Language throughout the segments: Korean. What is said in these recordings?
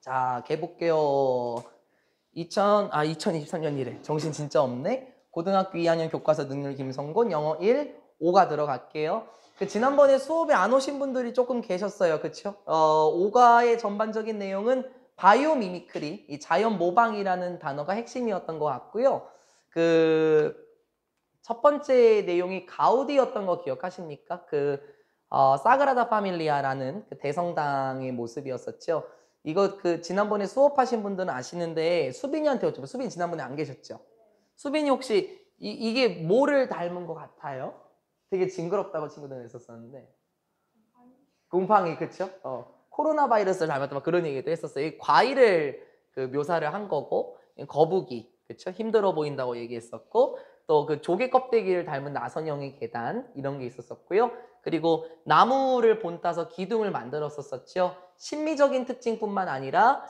자, 개볼게요. 2023년이래. 정신 진짜 없네. 고등학교 2학년 교과서 능률 김성곤 영어 1, 5가 들어갈게요. 지난번에 수업에 안 오신 분들이 조금 계셨어요. 그쵸? 5가의 전반적인 내용은 바이오 미미크리, 이 자연 모방이라는 단어가 핵심이었던 것 같고요. 첫 번째 내용이 가우디였던 거 기억하십니까? 사그라다 파밀리아라는 그 대성당의 모습이었었죠. 이거 지난번에 수업하신 분들은 아시는데 수빈이한테 여쭤봐요. 수빈이 지난번에 안 계셨죠? 수빈이 혹시 이게 뭐를 닮은 것 같아요? 되게 징그럽다고 친구들은 했었었는데. 곰팡이, 그쵸? 코로나 바이러스를 닮았다 막 그런 얘기도 했었어요. 이 과일을 묘사를 한 거고, 거북이, 그쵸? 힘들어 보인다고 얘기했었고, 또 조개 껍데기를 닮은 나선형의 계단, 이런 게 있었었고요. 그리고 나무를 본따서 기둥을 만들었었죠. 심미적인 특징뿐만 아니라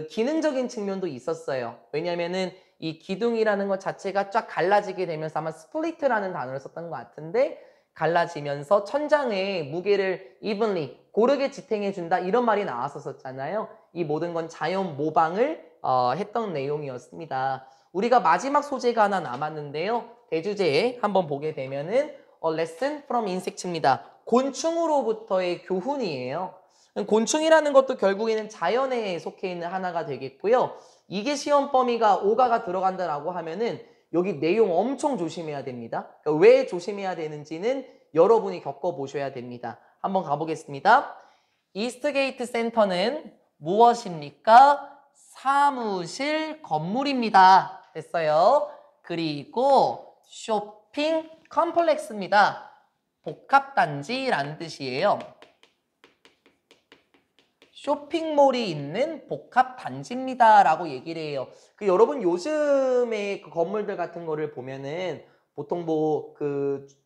기능적인 측면도 있었어요. 왜냐면은 이 기둥이라는 것 자체가 쫙 갈라지게 되면서 아마 스플리트라는 단어를 썼던 것 같은데, 갈라지면서 천장에 무게를 evenly, 고르게 지탱해준다, 이런 말이 나왔었잖아요. 이 모든 건 자연 모방을 했던 내용이었습니다. 우리가 마지막 소재가 하나 남았는데요. 대주제에 한번 보게 되면은 lesson from insects입니다. 곤충으로부터의 교훈이에요. 곤충이라는 것도 결국에는 자연에 속해 있는 하나가 되겠고요. 이게 시험 범위가 5가가 들어간다라고 하면은 여기 내용 엄청 조심해야 됩니다. 그러니까 왜 조심해야 되는지는 여러분이 겪어보셔야 됩니다. 한번 가보겠습니다. 이스트게이트 센터는 무엇입니까? 사무실 건물입니다. 됐어요. 그리고 쇼핑 컴플렉스입니다. 복합단지라는 뜻이에요. 쇼핑몰이 있는 복합단지입니다 라고 얘기를 해요. 여러분 요즘에 건물들 같은 거를 보면은 보통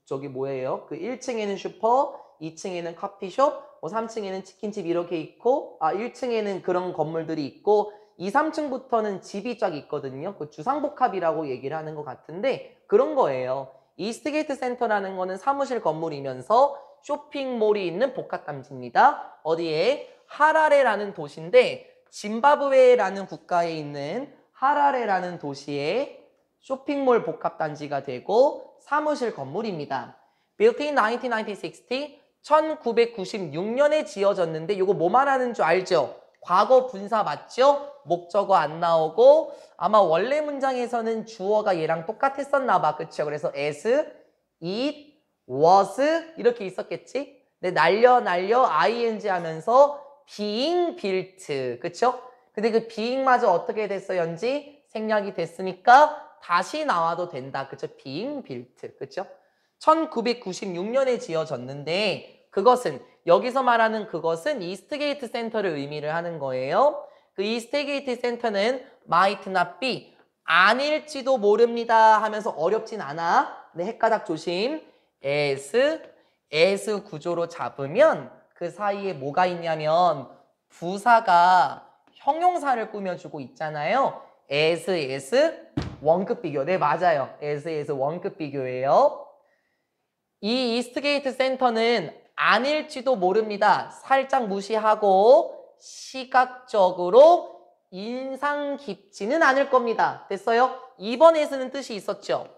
저기 뭐예요? 1층에는 슈퍼, 2층에는 커피숍, 3층에는 치킨집 이렇게 있고, 1층에는 그런 건물들이 있고, 2, 3층부터는 집이 쫙 있거든요. 주상복합이라고 얘기를 하는 것 같은데 그런 거예요. 이스트게이트 센터라는 거는 사무실 건물이면서 쇼핑몰이 있는 복합단지입니다. 어디에? 하라레라는 도시인데 짐바브웨라는 국가에 있는 하라레라는 도시의 쇼핑몰 복합단지가 되고 사무실 건물입니다. Built in 1960, 1996년에 지어졌는데 이거 뭐 말하는 줄 알죠? 과거 분사 맞죠? 목적어 안 나오고 아마 원래 문장에서는 주어가 얘랑 똑같았었나 봐. 그쵸? 그래서 as, it, was 이렇게 있었겠지? 근데 날려 ing 하면서 being built, 그쵸? 근데 being마저 어떻게 됐어, 연지? 생략이 됐으니까 다시 나와도 된다, 그쵸? being built, 그쵸? 1996년에 지어졌는데 여기서 말하는 그것은 이스트게이트 센터를 의미를 하는 거예요. 이스트게이트 센터는 might not be, 아닐지도 모릅니다 하면서 어렵진 않아. 근데 헷가닥 조심. as 구조로 잡으면 그 사이에 뭐가 있냐면 부사가 형용사를 꾸며주고 있잖아요. as 원급 비교. 네, 맞아요. as 원급 비교예요. 이 이스트게이트 센터는 아닐지도 모릅니다. 살짝 무시하고 시각적으로 인상 깊지는 않을 겁니다. 됐어요? 2번에서는 뜻이 있었죠?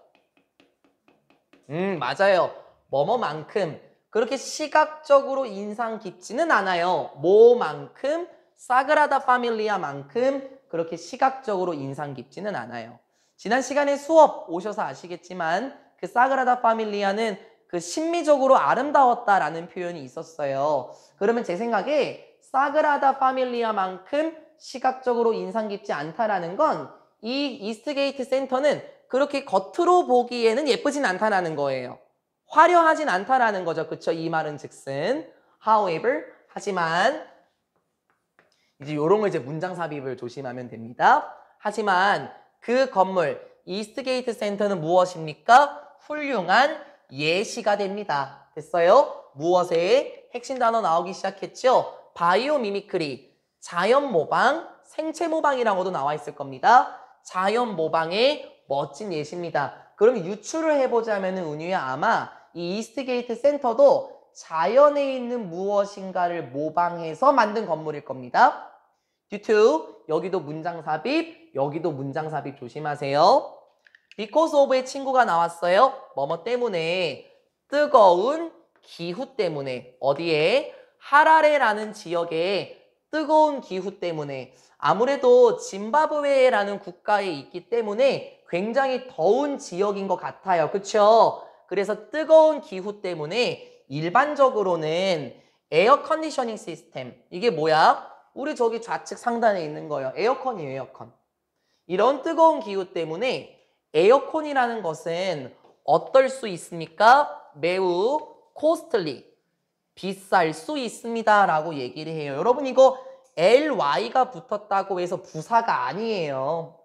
맞아요. 뭐뭐만큼 그렇게 시각적으로 인상 깊지는 않아요. 뭐만큼? 사그라다 파밀리아만큼 그렇게 시각적으로 인상 깊지는 않아요. 지난 시간에 수업 오셔서 아시겠지만 사그라다 파밀리아는 심미적으로 아름다웠다라는 표현이 있었어요. 그러면 제 생각에 사그라다 파밀리아만큼 시각적으로 인상 깊지 않다라는 건 이 이스트게이트 센터는 그렇게 겉으로 보기에는 예쁘진 않다라는 거예요. 화려하진 않다라는 거죠. 그쵸? 이 말은 즉슨 however, 하지만 이제 요런 거 문장 삽입을 조심하면 됩니다. 하지만 그 건물 이스트게이트 센터는 무엇입니까? 훌륭한 예시가 됩니다. 됐어요? 무엇에? 핵심 단어 나오기 시작했죠? 바이오 미미크리, 자연 모방, 생체 모방이라고도 나와 있을 겁니다. 자연 모방의 멋진 예시입니다. 그럼 유추를 해보자면 은유야 아마 이 이스트게이트 센터도 자연에 있는 무엇인가를 모방해서 만든 건물일 겁니다. due to 여기도 문장 삽입, 여기도 문장 삽입 조심하세요. because of의 친구가 나왔어요. 뭐뭐 때문에 뜨거운 기후 때문에 어디에? 하라레라는 지역에 뜨거운 기후 때문에 아무래도 짐바브웨라는 국가에 있기 때문에 굉장히 더운 지역인 것 같아요. 그쵸? 그래서 뜨거운 기후 때문에 일반적으로는 에어 컨디셔닝 시스템 이게 뭐야? 우리 저기 좌측 상단에 있는 거예요. 에어컨이에요. 에어컨. 이런 뜨거운 기후 때문에 에어컨이라는 것은 어떨 수 있습니까? 매우 코스틀리 비쌀 수 있습니다 라고 얘기를 해요. 여러분 이거 ly가 붙었다고 해서 부사가 아니에요.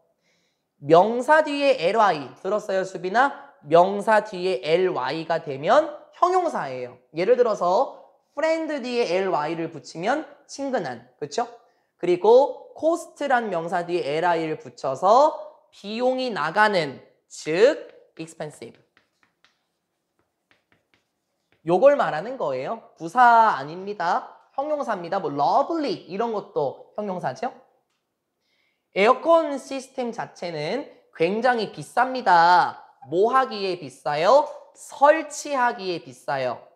명사 뒤에 ly 들었어요 수빈아? 명사 뒤에 ly가 되면 형용사예요. 예를 들어서 friend 뒤에 ly를 붙이면 친근한, 그렇죠? 그리고 cost란 명사 뒤에 ly를 붙여서 비용이 나가는, 즉 expensive. 요걸 말하는 거예요. 부사 아닙니다. 형용사입니다. 뭐 lovely 이런 것도 형용사죠. 에어컨 시스템 자체는 굉장히 비쌉니다. 뭐 하기에 비싸요? 설치하기에 비싸요.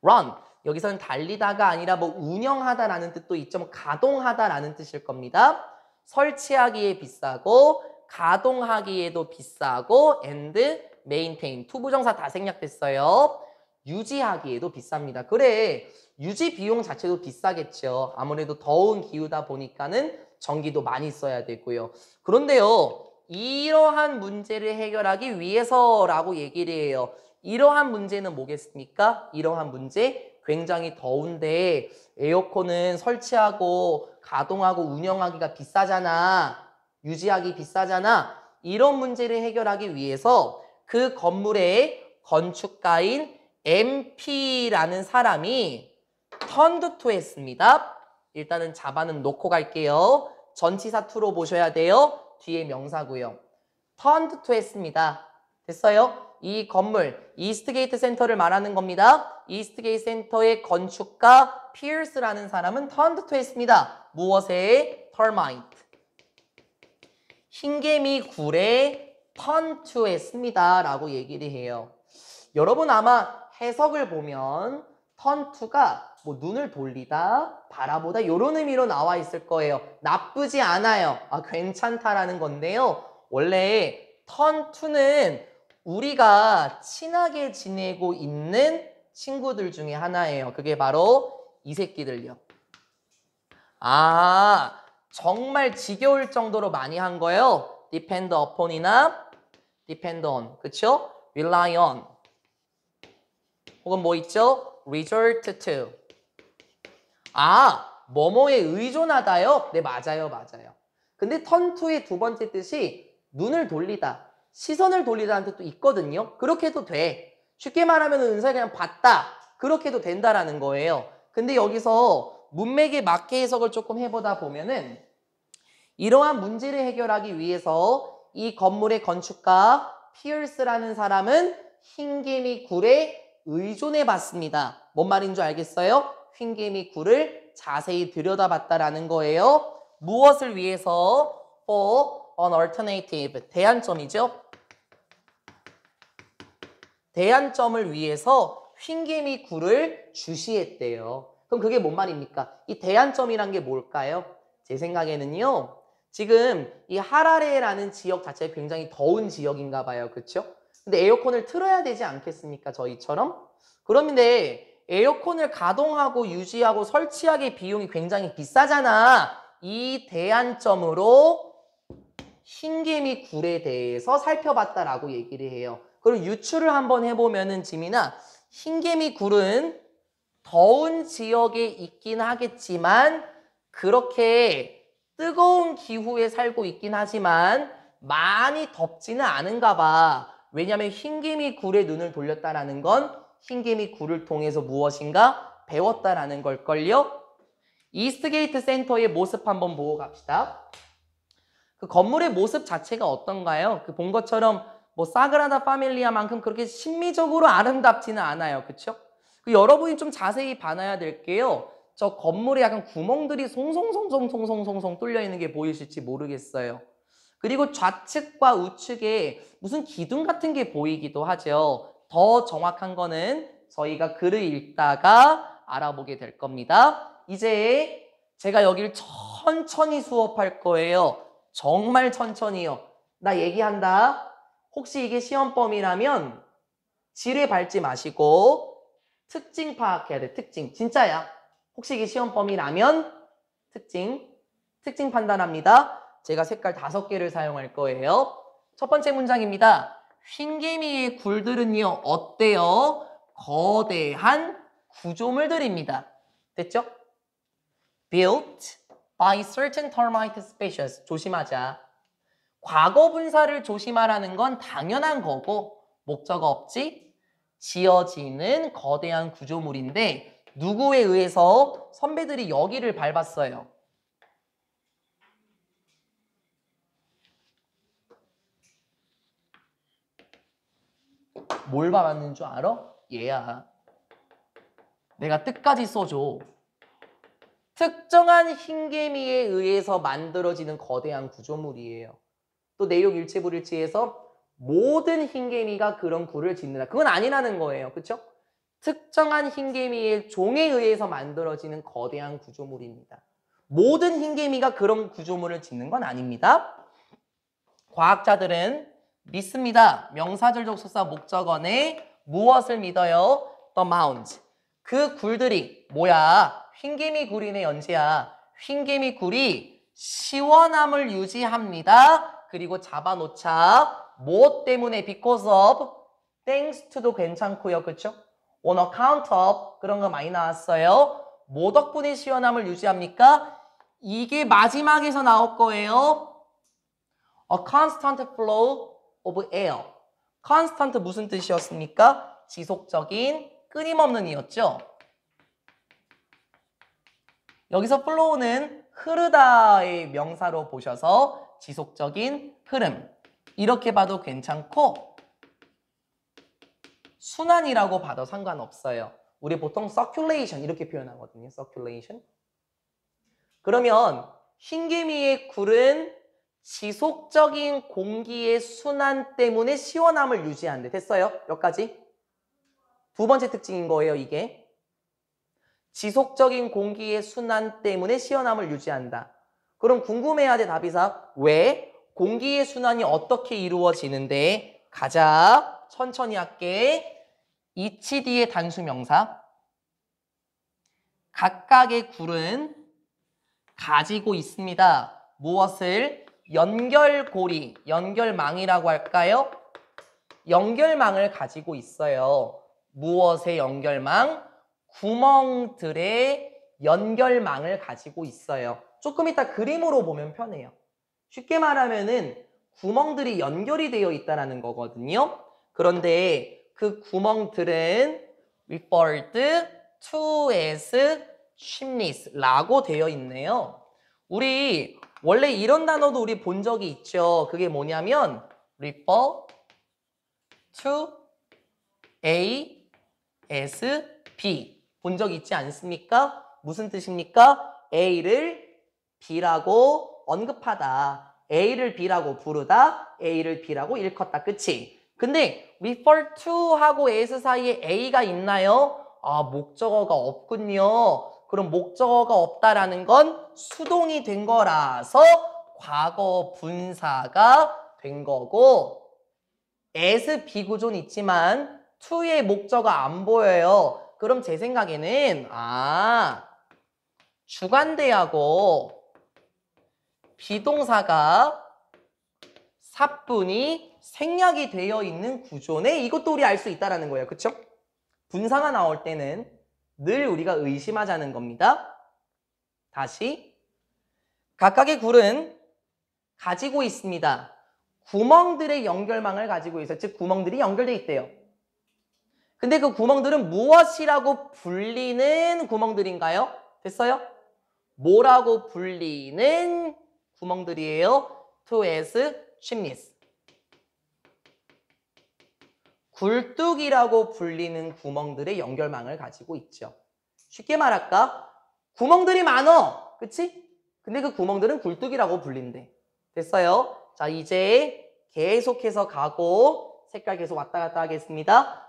run 여기서는 달리다가 아니라 뭐 운영하다라는 뜻도 있죠. 뭐 가동하다라는 뜻일 겁니다. 설치하기에 비싸고 가동하기에도 비싸고 and maintain 투부정사 다 생략됐어요. 유지하기에도 비쌉니다. 그래 유지 비용 자체도 비싸겠죠. 아무래도 더운 기후다 보니까는 전기도 많이 써야 되고요. 그런데요. 이러한 문제를 해결하기 위해서라고 얘기를 해요. 이러한 문제는 뭐겠습니까? 이러한 문제 굉장히 더운데 에어컨은 설치하고 가동하고 운영하기가 비싸잖아. 유지하기 비싸잖아. 이런 문제를 해결하기 위해서 그 건물의 건축가인 MP라는 사람이 turned to 했습니다. 일단은 자바는 놓고 갈게요. 전치사 to로 보셔야 돼요. 뒤에 명사고요. turned to 했습니다. 됐어요? 이 건물, 이스트게이트 센터를 말하는 겁니다. 이스트게이트 센터의 건축가 피어스라는 사람은 turned to 했습니다. 무엇에? termite. 흰개미 굴에 turn to 했습니다. 라고 얘기를 해요. 여러분 아마 해석을 보면 turn to가 뭐 눈을 돌리다, 바라보다 이런 의미로 나와 있을 거예요. 나쁘지 않아요. 괜찮다라는 건데요. 원래 turn to는 우리가 친하게 지내고 있는 친구들 중에 하나예요. 그게 바로 이 새끼들요. 정말 지겨울 정도로 많이 한 거예요. depend upon이나 depend on, 그쵸? rely on. 혹은 뭐 있죠? resort to. 뭐뭐에 의존하다요? 네, 맞아요. 맞아요. 근데 turn to의 두 번째 뜻이 눈을 돌리다, 시선을 돌리다는 뜻도 있거든요. 그렇게 해도 돼. 쉽게 말하면 은사를 그냥 봤다. 그렇게 해도 된다라는 거예요. 근데 여기서 문맥에 맞게 해석을 조금 해보다 보면은 이러한 문제를 해결하기 위해서 이 건물의 건축가 피어스라는 사람은 흰개미 굴에 의존해 봤습니다. 뭔 말인 줄 알겠어요? 흰개미 굴을 자세히 들여다봤다라는 거예요. 무엇을 위해서? For an alternative. 대안점이죠. 대안점을 위해서 흰개미 굴을 주시했대요. 그럼 그게 뭔 말입니까? 이 대안점이란 게 뭘까요? 제 생각에는요. 지금 이 하라레라는 지역 자체가 굉장히 더운 지역인가 봐요. 그렇죠? 근데 에어컨을 틀어야 되지 않겠습니까? 저희처럼? 그런데 에어컨을 가동하고 유지하고 설치하기 비용이 굉장히 비싸잖아. 이 대안점으로 흰개미 굴에 대해서 살펴봤다라고 얘기를 해요. 그리고 유추를 한번 해보면은 지민아, 흰개미 굴은 더운 지역에 있긴 하겠지만 그렇게 뜨거운 기후에 살고 있긴 하지만 많이 덥지는 않은가 봐. 왜냐하면 흰개미 굴에 눈을 돌렸다라는 건 흰개미 굴을 통해서 무엇인가 배웠다라는 걸걸요. 이스트게이트 센터의 모습 한번 보고 갑시다. 그 건물의 모습 자체가 어떤가요? 그 본 것처럼 뭐 사그라다 파밀리아만큼 그렇게 심미적으로 아름답지는 않아요. 그렇죠? 여러분이 좀 자세히 봐놔야 될게요. 저 건물에 약간 구멍들이 송송송송송송송송 뚫려 있는 게 보이실지 모르겠어요. 그리고 좌측과 우측에 무슨 기둥 같은 게 보이기도 하죠. 더 정확한 거는 저희가 글을 읽다가 알아보게 될 겁니다. 이제 제가 여기를 천천히 수업할 거예요. 정말 천천히요. 나 얘기한다. 혹시 이게 시험범위라면 지뢰 밟지 마시고 특징 파악해야 돼. 특징. 진짜야. 혹시 이게 시험범위라면 특징 판단합니다. 제가 색깔 5개를 사용할 거예요. 첫 번째 문장입니다. 흰개미의 굴들은요, 어때요? 거대한 구조물들입니다. 됐죠? Built by certain termite species. 조심하자. 과거 분사를 조심하라는 건 당연한 거고 목적어 없지? 지어지는 거대한 구조물인데 누구에 의해서 선배들이 여기를 밟았어요. 뭘 밟았는 줄 알아? 얘야. 내가 뜻까지 써줘. 특정한 흰개미에 의해서 만들어지는 거대한 구조물이에요. 또 내용 일체불일치에서 모든 흰개미가 그런 굴을 짓는다. 그건 아니라는 거예요. 그렇죠? 특정한 흰개미의 종에 의해서 만들어지는 거대한 구조물입니다. 모든 흰개미가 그런 구조물을 짓는 건 아닙니다. 과학자들은 믿습니다. 명사절적 소사 목적어에 무엇을 믿어요? The mound. 그 굴들이 뭐야? 흰개미 굴이네 연지야. 흰개미 굴이 시원함을 유지합니다. 그리고 잡아놓자. 뭐 때문에? Because of, thanks to도 괜찮고요. 그렇죠? On account of 그런 거 많이 나왔어요. 뭐 덕분에 시원함을 유지합니까? 이게 마지막에서 나올 거예요. A constant flow of air. constant 무슨 뜻이었습니까? 지속적인, 끊임없는 이었죠. 여기서 flow는 흐르다의 명사로 보셔서 지속적인 흐름. 이렇게 봐도 괜찮고 순환이라고 봐도 상관없어요. 우리 보통 circulation 이렇게 표현하거든요. circulation. 그러면 흰개미의 굴은 지속적인 공기의 순환 때문에 시원함을 유지한대. 됐어요? 여기까지. 두 번째 특징인 거예요, 이게. 지속적인 공기의 순환 때문에 시원함을 유지한다. 그럼 궁금해야 돼, 답이사. 왜? 공기의 순환이 어떻게 이루어지는데? 가자. 천천히 할게. ECD의 단수명사. 각각의 굴은 가지고 있습니다. 무엇을? 연결고리, 연결망이라고 할까요? 연결망을 가지고 있어요. 무엇의 연결망? 구멍들의 연결망을 가지고 있어요. 조금 이따 그림으로 보면 편해요. 쉽게 말하면은 구멍들이 연결이 되어 있다는 거거든요. 그런데 그 구멍들은 referred to as chimneys라고 되어 있네요. 우리 원래 이런 단어도 우리 본 적이 있죠. 그게 뭐냐면 refer to A as B 본 적 있지 않습니까? 무슨 뜻입니까? A를 B라고 언급하다. A를 B라고 부르다. A를 B라고 일컫다. 그치? 근데 refer to 하고 as 사이에 A가 있나요? 아, 목적어가 없군요. 그럼 목적어가 없다라는 건 수동이 된 거라서 과거 분사가 된 거고 as 비구조는 있지만 to의 목적어가 안 보여요. 그럼 제 생각에는 주관대하고 비동사가 사뿐히 생략이 되어 있는 구조네. 이것도 우리 알 수 있다는 거예요. 그쵸? 분사가 나올 때는 늘 우리가 의심하자는 겁니다. 다시 각각의 굴은 가지고 있습니다. 구멍들의 연결망을 가지고 있어요. 즉 구멍들이 연결돼 있대요. 근데 그 구멍들은 무엇이라고 불리는 구멍들인가요? 됐어요? 뭐라고 불리는 구멍들이에요? To as chimneys. 굴뚝이라고 불리는 구멍들의 연결망을 가지고 있죠. 쉽게 말할까? 구멍들이 많어. 그치? 근데 그 구멍들은 굴뚝이라고 불린대. 됐어요? 자, 이제 계속해서 가고 색깔 계속 왔다 갔다 하겠습니다.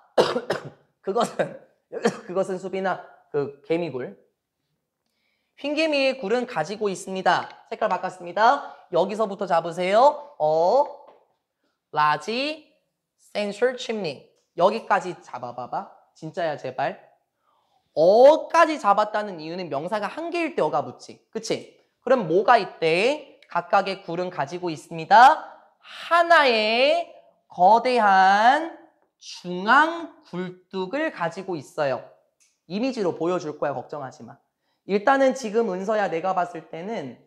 그것은 수빈아 그 개미굴. 흰개미의 굴은 가지고 있습니다. 색깔 바꿨습니다. 여기서부터 잡으세요. 라지 센셜 침니. 여기까지 잡아봐봐. 진짜야 제발. 어까지 잡았다는 이유는 명사가 한 개일 때 어가 붙지. 그치? 그럼 뭐가 있대? 각각의 굴은 가지고 있습니다. 하나의 거대한 중앙 굴뚝을 가지고 있어요. 이미지로 보여줄 거야. 걱정하지 마. 일단은 지금 은서야 내가 봤을 때는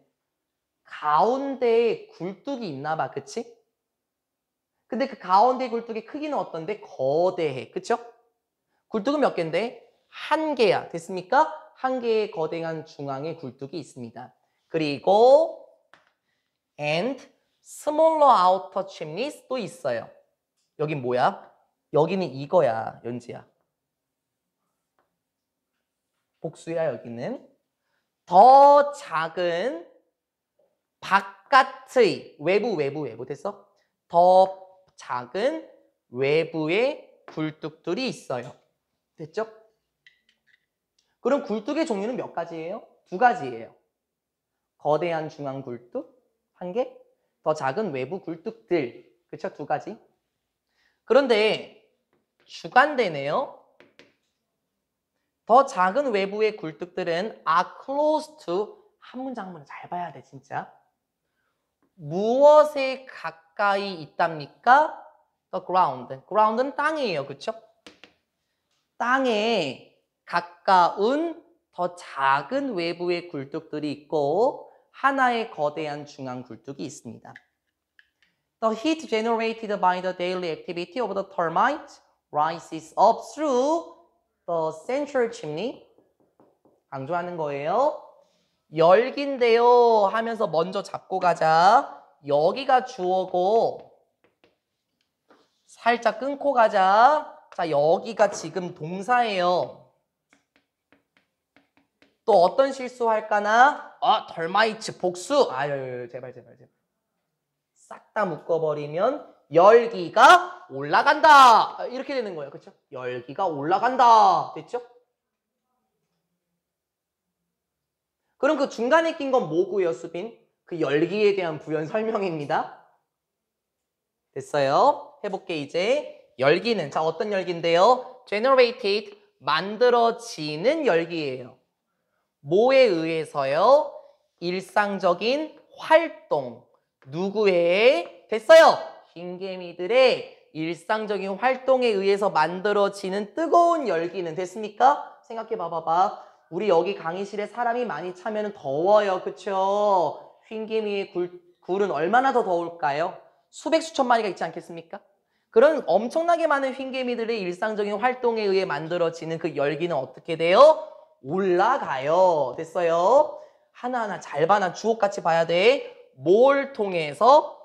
가운데에 굴뚝이 있나 봐. 그치? 근데 그 가운데 굴뚝의 크기는 어떤데? 거대해. 그쵸? 굴뚝은 몇 개인데? 한 개야. 됐습니까? 한 개의 거대한 중앙에 굴뚝이 있습니다. 그리고 and smaller outer chimneys 또 있어요. 여긴 뭐야? 여기는 이거야. 연지야. 복수야 여기는. 더 작은 바깥의 외부 됐어? 더 작은 외부의 굴뚝들이 있어요. 됐죠? 그럼 굴뚝의 종류는 몇 가지예요? 두 가지예요. 거대한 중앙 굴뚝 한 개, 더 작은 외부 굴뚝들. 그렇죠? 두 가지. 그런데 주관되네요. 더 작은 외부의 굴뚝들은 are close to 한 문장 잘 봐야 돼 진짜. 무엇에 가까이 있답니까? The ground. ground는 땅이에요. 그렇죠? 땅에 가까운 더 작은 외부의 굴뚝들이 있고 하나의 거대한 중앙 굴뚝이 있습니다. The heat generated by the daily activity of the termite rises up through the central chimney. 강조하는 거예요. 열기인데요 하면서 먼저 잡고 가자. 여기가 주어고 살짝 끊고 가자. 자, 여기가 지금 동사예요. 또 어떤 실수할까나? 덜마이츠 복수. 아유, 제발. 싹 다 묶어버리면 열기가 올라간다. 이렇게 되는 거예요. 그렇죠? 열기가 올라간다. 됐죠? 그럼 그 중간에 낀 건 뭐고요, 수빈? 그 열기에 대한 부연 설명입니다. 됐어요? 해볼게 이제. 열기는 자 어떤 열기인데요? generated 만들어지는 열기예요. 뭐에 의해서요? 일상적인 활동. 누구의? 됐어요. 흰개미들의 일상적인 활동에 의해서 만들어지는 뜨거운 열기는 됐습니까? 생각해 봐봐. 우리 여기 강의실에 사람이 많이 차면 더워요. 그쵸? 흰개미의 굴은 얼마나 더 더울까요? 수백 수천 마리가 있지 않겠습니까? 그런 엄청나게 많은 흰개미들의 일상적인 활동에 의해 만들어지는 그 열기는 어떻게 돼요? 올라가요. 됐어요? 하나하나 잘 봐나 주옥같이 봐야 돼. 뭘 통해서?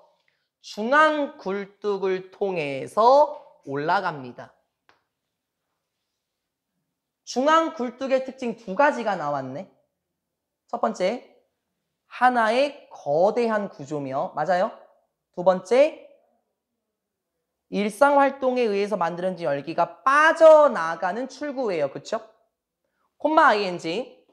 중앙 굴뚝을 통해서 올라갑니다. 중앙 굴뚝의 특징 두 가지가 나왔네. 첫 번째, 하나의 거대한 구조며, 맞아요? 두 번째, 일상활동에 의해서 만들어진 열기가 빠져나가는 출구예요. 그쵸? 콤마 ing.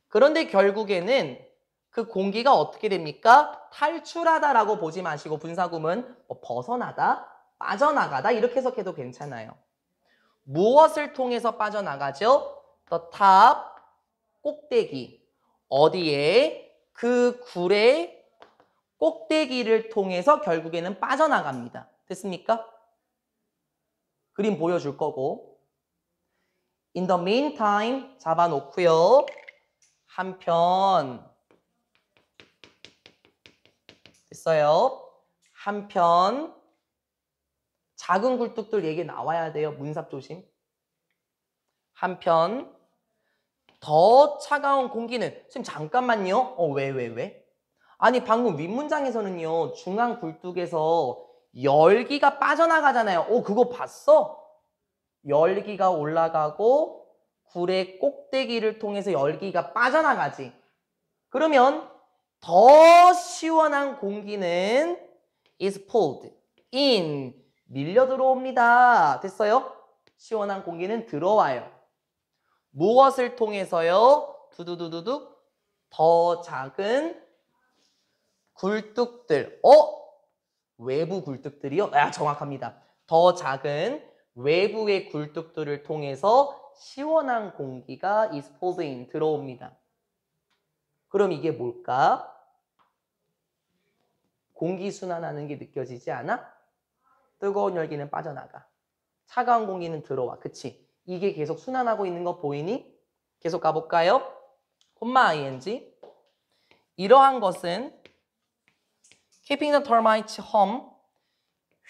그런데 결국에는 그 공기가 어떻게 됩니까? 탈출하다라고 보지 마시고 분사구문 벗어나다, 빠져나가다 이렇게 해석해도 괜찮아요. 무엇을 통해서 빠져나가죠? The top, 꼭대기. 어디에? 그 굴의 꼭대기를 통해서 결국에는 빠져나갑니다. 됐습니까? 그림 보여줄 거고. In the meantime 잡아놓고요. 한편 됐어요. 한편 작은 굴뚝들 얘기 나와야 돼요. 문삽 조심. 한편 더 차가운 공기는 선생님 잠깐만요. 왜? 아니 방금 윗문장에서는요. 중앙 굴뚝에서 열기가 빠져나가잖아요. 그거 봤어? 열기가 올라가고 굴의 꼭대기를 통해서 열기가 빠져나가지. 그러면 더 시원한 공기는 is pulled in, 밀려 들어옵니다. 됐어요? 시원한 공기는 들어와요. 무엇을 통해서요? 두두두두두, 더 작은 굴뚝들. 외부 굴뚝들이요? 정확합니다. 더 작은 외부의 굴뚝들을 통해서 시원한 공기가 is pulled in, 들어옵니다. 그럼 이게 뭘까? 공기 순환하는 게 느껴지지 않아? 뜨거운 열기는 빠져나가. 차가운 공기는 들어와. 그치? 이게 계속 순환하고 있는 거 보이니? 계속 가볼까요? 콤마 ing. 이러한 것은 keeping the termites home,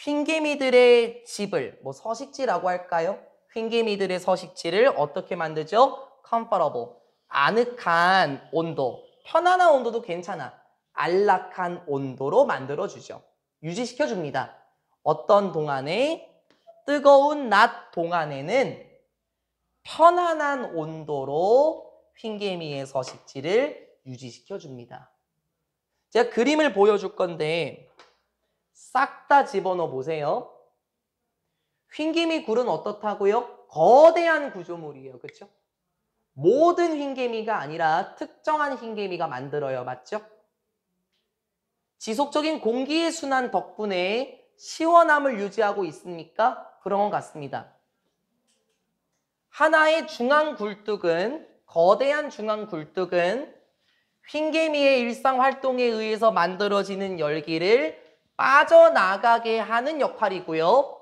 휭개미들의 집을, 서식지라고 할까요? 휭개미들의 서식지를 어떻게 만들죠? comfortable, 아늑한 온도, 편안한 온도도 괜찮아. 안락한 온도로 만들어주죠. 유지시켜줍니다. 어떤 동안에? 뜨거운 낮 동안에는 편안한 온도로 휭개미의 서식지를 유지시켜줍니다. 제가 그림을 보여줄 건데 싹 다 집어넣어 보세요. 휭개미 굴은 어떻다고요? 거대한 구조물이에요. 그렇죠? 모든 휭개미가 아니라 특정한 휭개미가 만들어요. 맞죠? 지속적인 공기의 순환 덕분에 시원함을 유지하고 있습니까? 그런 것 같습니다. 하나의 중앙 굴뚝은, 거대한 중앙 굴뚝은 휭개미의 일상 활동에 의해서 만들어지는 열기를 빠져나가게 하는 역할이고요.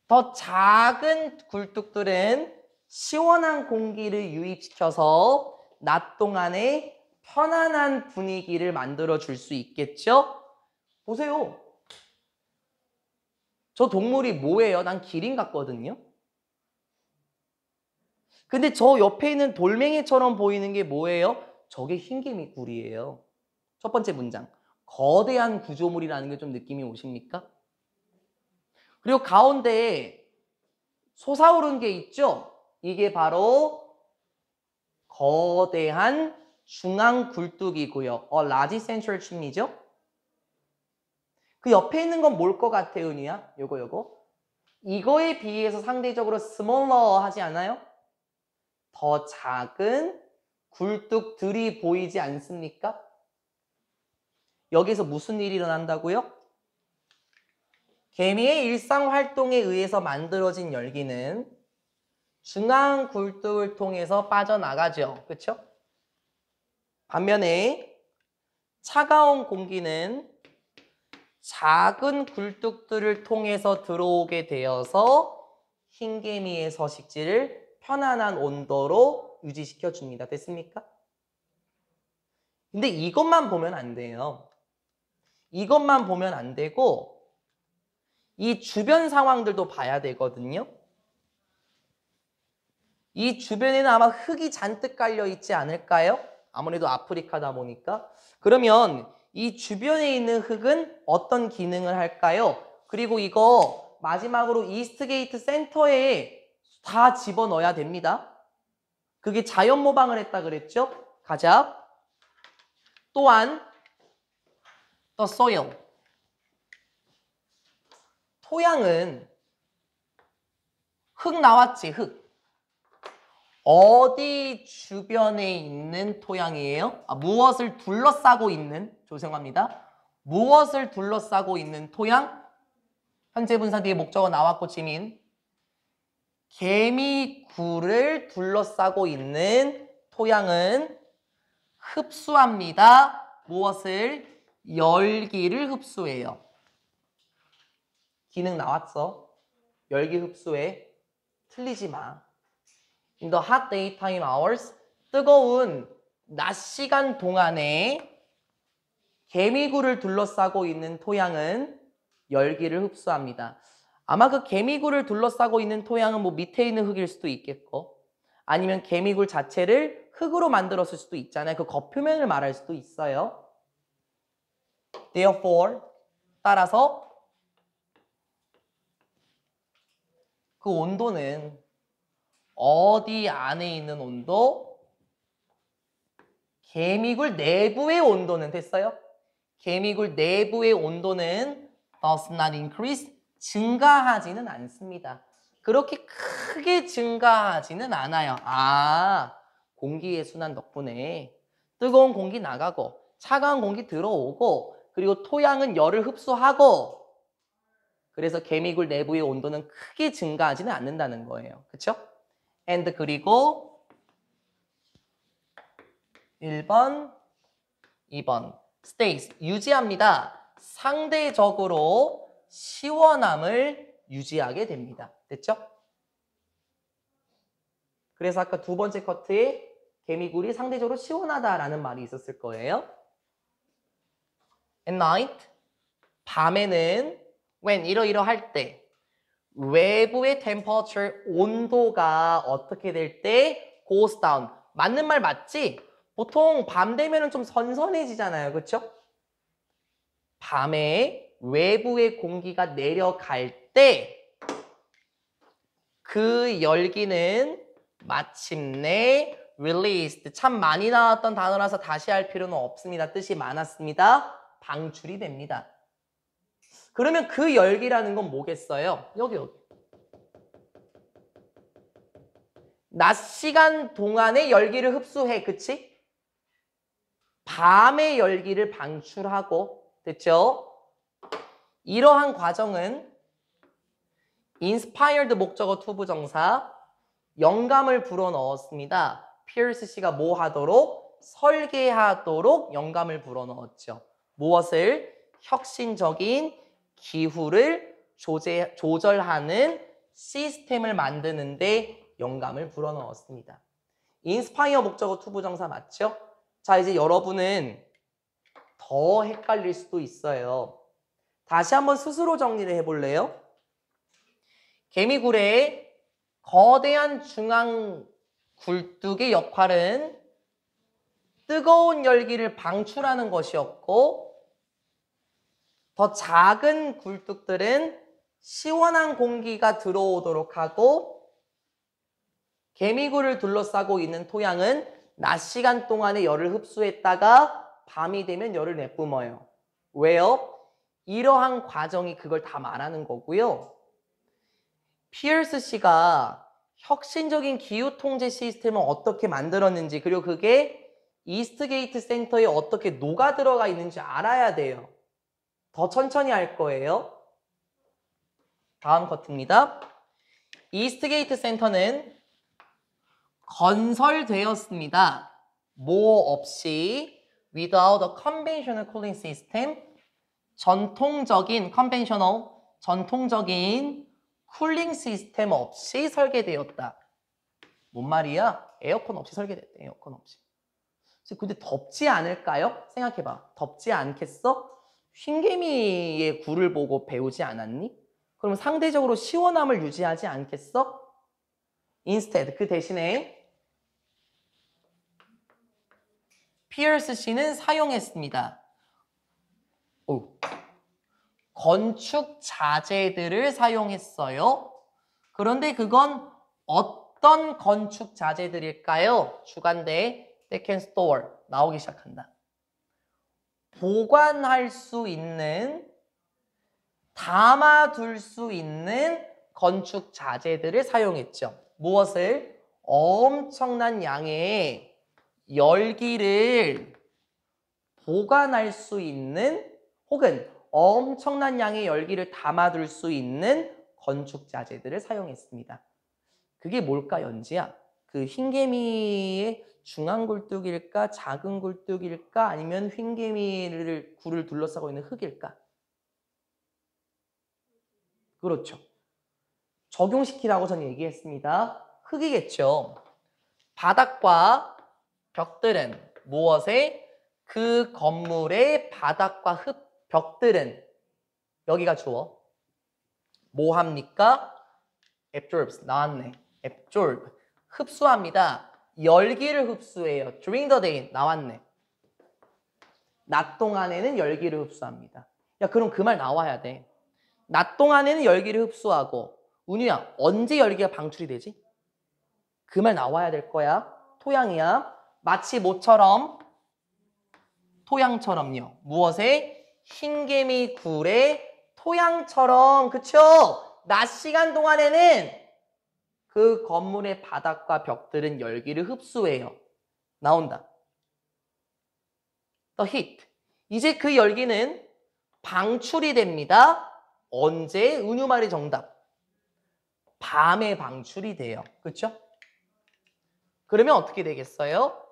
더 작은 굴뚝들은 시원한 공기를 유입시켜서 낮 동안에 편안한 분위기를 만들어 줄 수 있겠죠? 보세요. 저 동물이 뭐예요? 난 기린 같거든요. 근데 저 옆에 있는 돌멩이처럼 보이는 게 뭐예요? 저게 휭개미 굴이에요. 첫 번째 문장. 거대한 구조물이라는 게 좀 느낌이 오십니까? 그리고 가운데에 솟아오른 게 있죠? 이게 바로 거대한 중앙 굴뚝이고요. large central chimney죠? 그 옆에 있는 건 뭘 것 같아, 은희야? 요거. 이거에 비해서 상대적으로 smaller 하지 않아요? 더 작은 굴뚝들이 보이지 않습니까? 여기서 무슨 일이 일어난다고요? 개미의 일상 활동에 의해서 만들어진 열기는 중앙 굴뚝을 통해서 빠져나가죠. 그렇죠? 반면에 차가운 공기는 작은 굴뚝들을 통해서 들어오게 되어서 휭개미의 서식지를 편안한 온도로 유지시켜 줍니다. 됐습니까? 근데 이것만 보면 안 돼요. 이것만 보면 안 되고 이 주변 상황들도 봐야 되거든요. 이 주변에는 아마 흙이 잔뜩 깔려 있지 않을까요? 아무래도 아프리카다 보니까. 그러면 이 주변에 있는 흙은 어떤 기능을 할까요? 그리고 이거 마지막으로 이스트게이트 센터에 다 집어넣어야 됩니다. 그게 자연 모방을 했다 그랬죠? 가자. 또한 the soil, 토양은 흙 나왔지, 흙. 어디 주변에 있는 토양이에요? 무엇을 둘러싸고 있는, 죄송합니다. 무엇을 둘러싸고 있는 토양? 현재 분사 뒤에 목적어 나왔고 지민. 개미굴을 둘러싸고 있는 토양은 흡수합니다. 무엇을? 열기를 흡수해요. 기능 나왔어. 열기 흡수해. 틀리지 마. In the hot daytime hours, 뜨거운 낮 시간 동안에 개미굴을 둘러싸고 있는 토양은 열기를 흡수합니다. 아마 그 개미굴을 둘러싸고 있는 토양은 밑에 있는 흙일 수도 있겠고 아니면 개미굴 자체를 흙으로 만들었을 수도 있잖아요. 그 겉표면을 말할 수도 있어요. Therefore, 따라서 그 온도는 어디 안에 있는 온도? 개미굴 내부의 온도는 됐어요? 개미굴 내부의 온도는 does not increase, 증가하지는 않습니다. 그렇게 크게 증가하지는 않아요. 아, 공기의 순환 덕분에 뜨거운 공기 나가고 차가운 공기 들어오고 그리고 토양은 열을 흡수하고 그래서 개미굴 내부의 온도는 크게 증가하지는 않는다는 거예요. 그렇죠? and 그리고 1번, 2번 stays, 유지합니다. 상대적으로 시원함을 유지하게 됩니다. 됐죠? 그래서 아까 두 번째 커트에 개미굴이 상대적으로 시원하다라는 말이 있었을 거예요. At night, 밤에는 when 이러이러할 때 외부의 temperature, 온도가 어떻게 될 때 goes down. 맞는 말 맞지? 보통 밤 되면은 좀 선선해지잖아요. 그렇죠? 밤에 외부의 공기가 내려갈 때 그 열기는 마침내 released. 참 많이 나왔던 단어라서 다시 할 필요는 없습니다. 뜻이 많았습니다. 방출이 됩니다. 그러면 그 열기라는 건 뭐겠어요? 여기. 낮 시간 동안의 열기를 흡수해. 그치? 밤의 열기를 방출하고. 됐죠? 이러한 과정은 inspired 목적어 투부정사 영감을 불어넣었습니다. 피어스 씨가 뭐 하도록? 설계하도록 영감을 불어넣었죠. 무엇을? 혁신적인 기후를 조절하는 시스템을 만드는데 영감을 불어넣었습니다. 인스파이어 목적어 투부정사 맞죠? 자, 이제 여러분은 더 헷갈릴 수도 있어요. 다시 한번 스스로 정리를 해볼래요? 개미굴의 거대한 중앙 굴뚝의 역할은 뜨거운 열기를 방출하는 것이었고 더 작은 굴뚝들은 시원한 공기가 들어오도록 하고 개미굴을 둘러싸고 있는 토양은 낮 시간 동안에 열을 흡수했다가 밤이 되면 열을 내뿜어요. 왜요? 이러한 과정이 그걸 다 말하는 거고요. 피어스 씨가 혁신적인 기후 통제 시스템을 어떻게 만들었는지 그리고 그게 이스트게이트 센터에 어떻게 녹아 들어가 있는지 알아야 돼요. 더 천천히 할 거예요. 다음 커트입니다. 이스트게이트 센터는 건설되었습니다. 뭐 없이 without a conventional cooling system, 전통적인 쿨링 시스템 없이 설계되었다. 뭔 말이야? 에어컨 없이 설계됐대. 에어컨 없이. 근데 덥지 않을까요? 생각해봐. 덥지 않겠어? 흰개미의 굴을 보고 배우지 않았니? 그럼 상대적으로 시원함을 유지하지 않겠어? instead, 그 대신에 피어스 씨는 사용했습니다. 건축 자재들을 사용했어요. 그런데 그건 어떤 건축 자재들일까요? 주간대 they can store 나오기 시작한다. 보관할 수 있는, 담아둘 수 있는 건축 자재들을 사용했죠. 무엇을? 엄청난 양의 열기를 보관할 수 있는 혹은 엄청난 양의 열기를 담아둘 수 있는 건축 자재들을 사용했습니다. 그게 뭘까, 연지야? 그 흰개미의 중앙 굴뚝일까, 작은 굴뚝일까, 아니면 흰개미를 굴을 둘러싸고 있는 흙일까? 그렇죠. 적용시키라고 저는 얘기했습니다. 흙이겠죠. 바닥과 벽들은 무엇에? 그 건물의 바닥과 벽들은 여기가 주어. 뭐 합니까? absorbs. 나왔네. absorb. 흡수합니다. 열기를 흡수해요. during the day. 나왔네. 낮 동안에는 열기를 흡수합니다. 야, 그럼 그 말 나와야 돼. 낮 동안에는 열기를 흡수하고, 운유야, 언제 열기가 방출이 되지? 그 말 나와야 될 거야. 토양이야. 마치 뭐처럼? 토양처럼요. 무엇에? 흰개미 굴의 토양처럼. 그쵸? 낮 시간 동안에는 그 건물의 바닥과 벽들은 열기를 흡수해요. 나온다. The heat. 이제 그 열기는 방출이 됩니다. 언제? 은유말이 정답. 밤에 방출이 돼요. 그렇죠? 그러면 어떻게 되겠어요?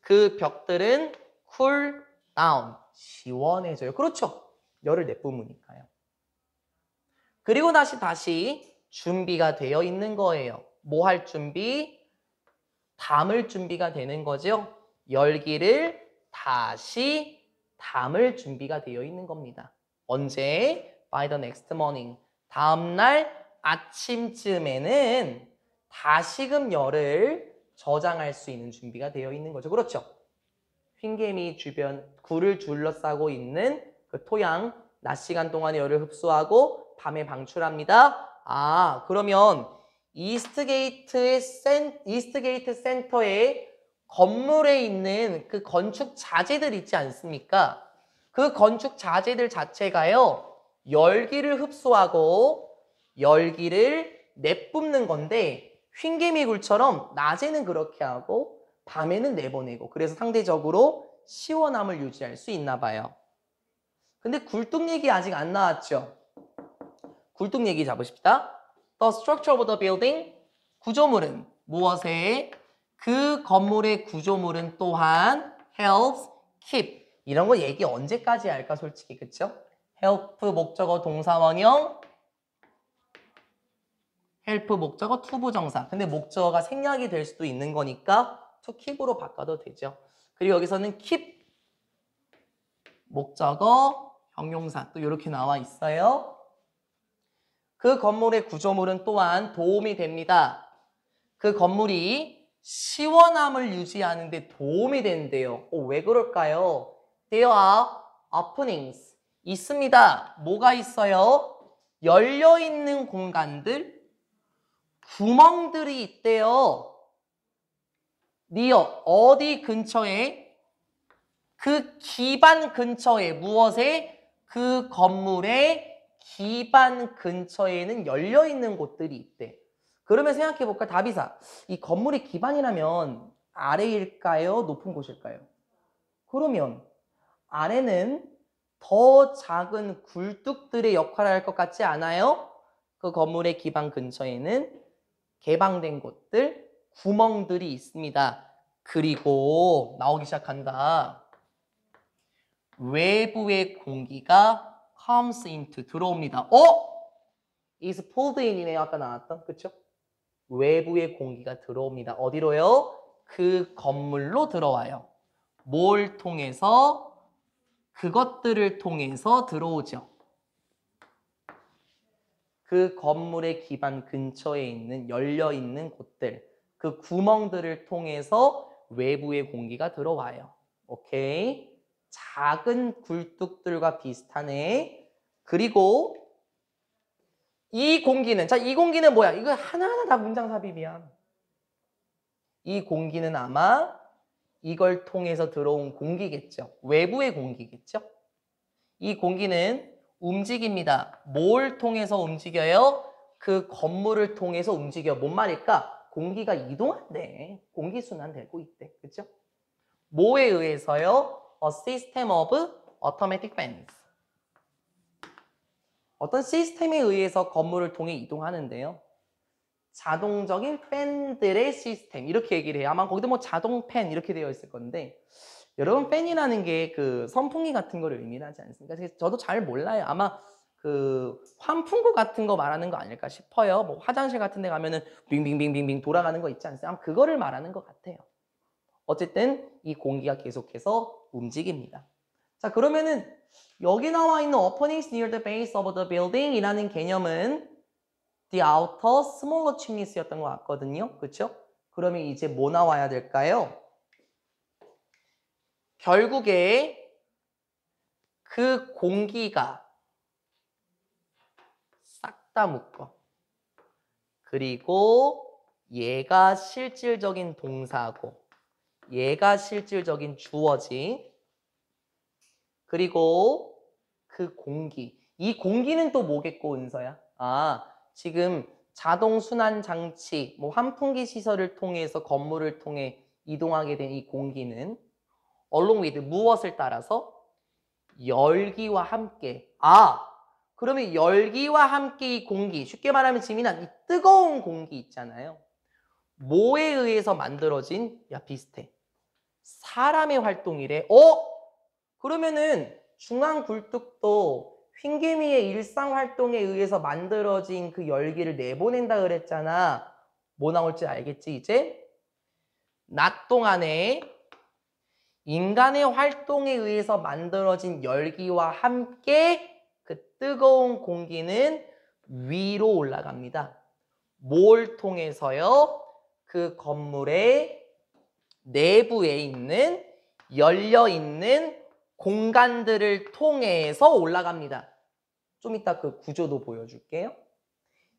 그 벽들은 cool down. 시원해져요. 그렇죠? 열을 내뿜으니까요. 그리고 다시 준비가 되어 있는 거예요. 뭐 할 준비? 담을 준비가 되는 거죠. 열기를 다시 담을 준비가 되어 있는 겁니다. 언제? By the next morning. 다음날 아침쯤에는 다시금 열을 저장할 수 있는 준비가 되어 있는 거죠. 그렇죠? 흰개미 주변 굴을 둘러싸고 있는 그 토양, 낮 시간 동안에 열을 흡수하고 밤에 방출합니다. 아, 그러면 이스트게이트 센터에 건물에 있는 그 건축 자재들 있지 않습니까? 그 건축 자재들 자체가요, 열기를 흡수하고 열기를 내뿜는 건데, 흰개미굴처럼 낮에는 그렇게 하고 밤에는 내보내고, 그래서 상대적으로 시원함을 유지할 수 있나 봐요. 근데 굴뚝 얘기 아직 안 나왔죠? 굴뚝 얘기 잡으십시다. The structure of the building, 구조물은 무엇에? 그 건물의 구조물은 또한 helps keep. 이런 거 얘기 언제까지 할까 솔직히, 그쵸? help 목적어 동사원형, help 목적어 투부정사. 근데 목적어가 생략이 될 수도 있는 거니까 to keep으로 바꿔도 되죠. 그리고 여기서는 keep 목적어 형용사 또 이렇게 나와 있어요. 그 건물의 구조물은 또한 도움이 됩니다. 그 건물이 시원함을 유지하는 데 도움이 된대요. 왜 그럴까요? There are openings. 있습니다. 뭐가 있어요? 열려있는 공간들, 구멍들이 있대요. near, 어디 근처에? 그 기반 근처에, 무엇에? 그 건물의 기반 근처에는 열려있는 곳들이 있대. 그러면 생각해볼까? 다비사, 이 건물의 기반이라면 아래일까요? 높은 곳일까요? 그러면 아래는 더 작은 굴뚝들의 역할을 할 것 같지 않아요? 그 건물의 기반 근처에는 개방된 곳들, 구멍들이 있습니다. 그리고 나오기 시작한다. 외부의 공기가 comes into, 들어옵니다. is pulled in이네요. 아까 나왔던, 그쵸? 외부의 공기가 들어옵니다. 어디로요? 그 건물로 들어와요. 뭘 통해서? 그것들을 통해서 들어오죠. 그 건물의 기반 근처에 있는 열려있는 곳들, 그 구멍들을 통해서 외부의 공기가 들어와요. 오케이? 작은 굴뚝들과 비슷하네. 그리고 이 공기는, 자, 이 공기는 뭐야? 이거 하나하나 다 문장 삽입이야. 이 공기는 아마 이걸 통해서 들어온 공기겠죠. 외부의 공기겠죠. 이 공기는 움직입니다. 뭘 통해서 움직여요? 그 건물을 통해서 움직여. 뭔 말일까? 공기가 이동한대. 공기순환 되고 있대. 그렇죠? 뭐에 의해서요? A system of automatic fans. 어떤 시스템에 의해서 건물을 통해 이동하는데요. 자동적인 팬들의 시스템, 이렇게 얘기를 해요. 아마 거기도 뭐 자동 팬 이렇게 되어 있을 건데, 여러분 팬이라는 게 그 선풍기 같은 거를 의미하지 않습니까? 그래서 저도 잘 몰라요. 아마 그 환풍구 같은 거 말하는 거 아닐까 싶어요. 뭐 화장실 같은 데 가면은 빙빙빙빙빙 돌아가는 거 있지 않습니까? 아마 그거를 말하는 것 같아요. 어쨌든 이 공기가 계속해서 움직입니다. 자, 그러면은 여기 나와 있는 openings near the base of the building 이라는 개념은 the outer smaller chimneys였던 것 같거든요. 그렇죠? 그러면 이제 뭐 나와야 될까요? 결국에 그 공기가 싹 다 묶어. 그리고 얘가 실질적인 동사고 얘가 실질적인 주어지. 그리고 그 공기. 이 공기는 또 뭐겠고, 은서야? 지금 자동 순환 장치, 뭐 환풍기 시설을 통해서 건물을 통해 이동하게 된 이 공기는 along with 무엇을 따라서? 열기와 함께. 그러면 열기와 함께 이 공기, 쉽게 말하면 지민아, 이 뜨거운 공기 있잖아요. 뭐에 의해서 만들어진? 야, 비슷해. 사람의 활동이래. 그러면은 중앙 굴뚝도 휭개미의 일상 활동에 의해서 만들어진 그 열기를 내보낸다 그랬잖아. 뭐 나올지 알겠지, 이제? 낮 동안에 인간의 활동에 의해서 만들어진 열기와 함께 그 뜨거운 공기는 위로 올라갑니다. 뭘 통해서요? 그 건물의 내부에 있는 열려있는 공간들을 통해서 올라갑니다. 좀 이따 그 구조도 보여줄게요.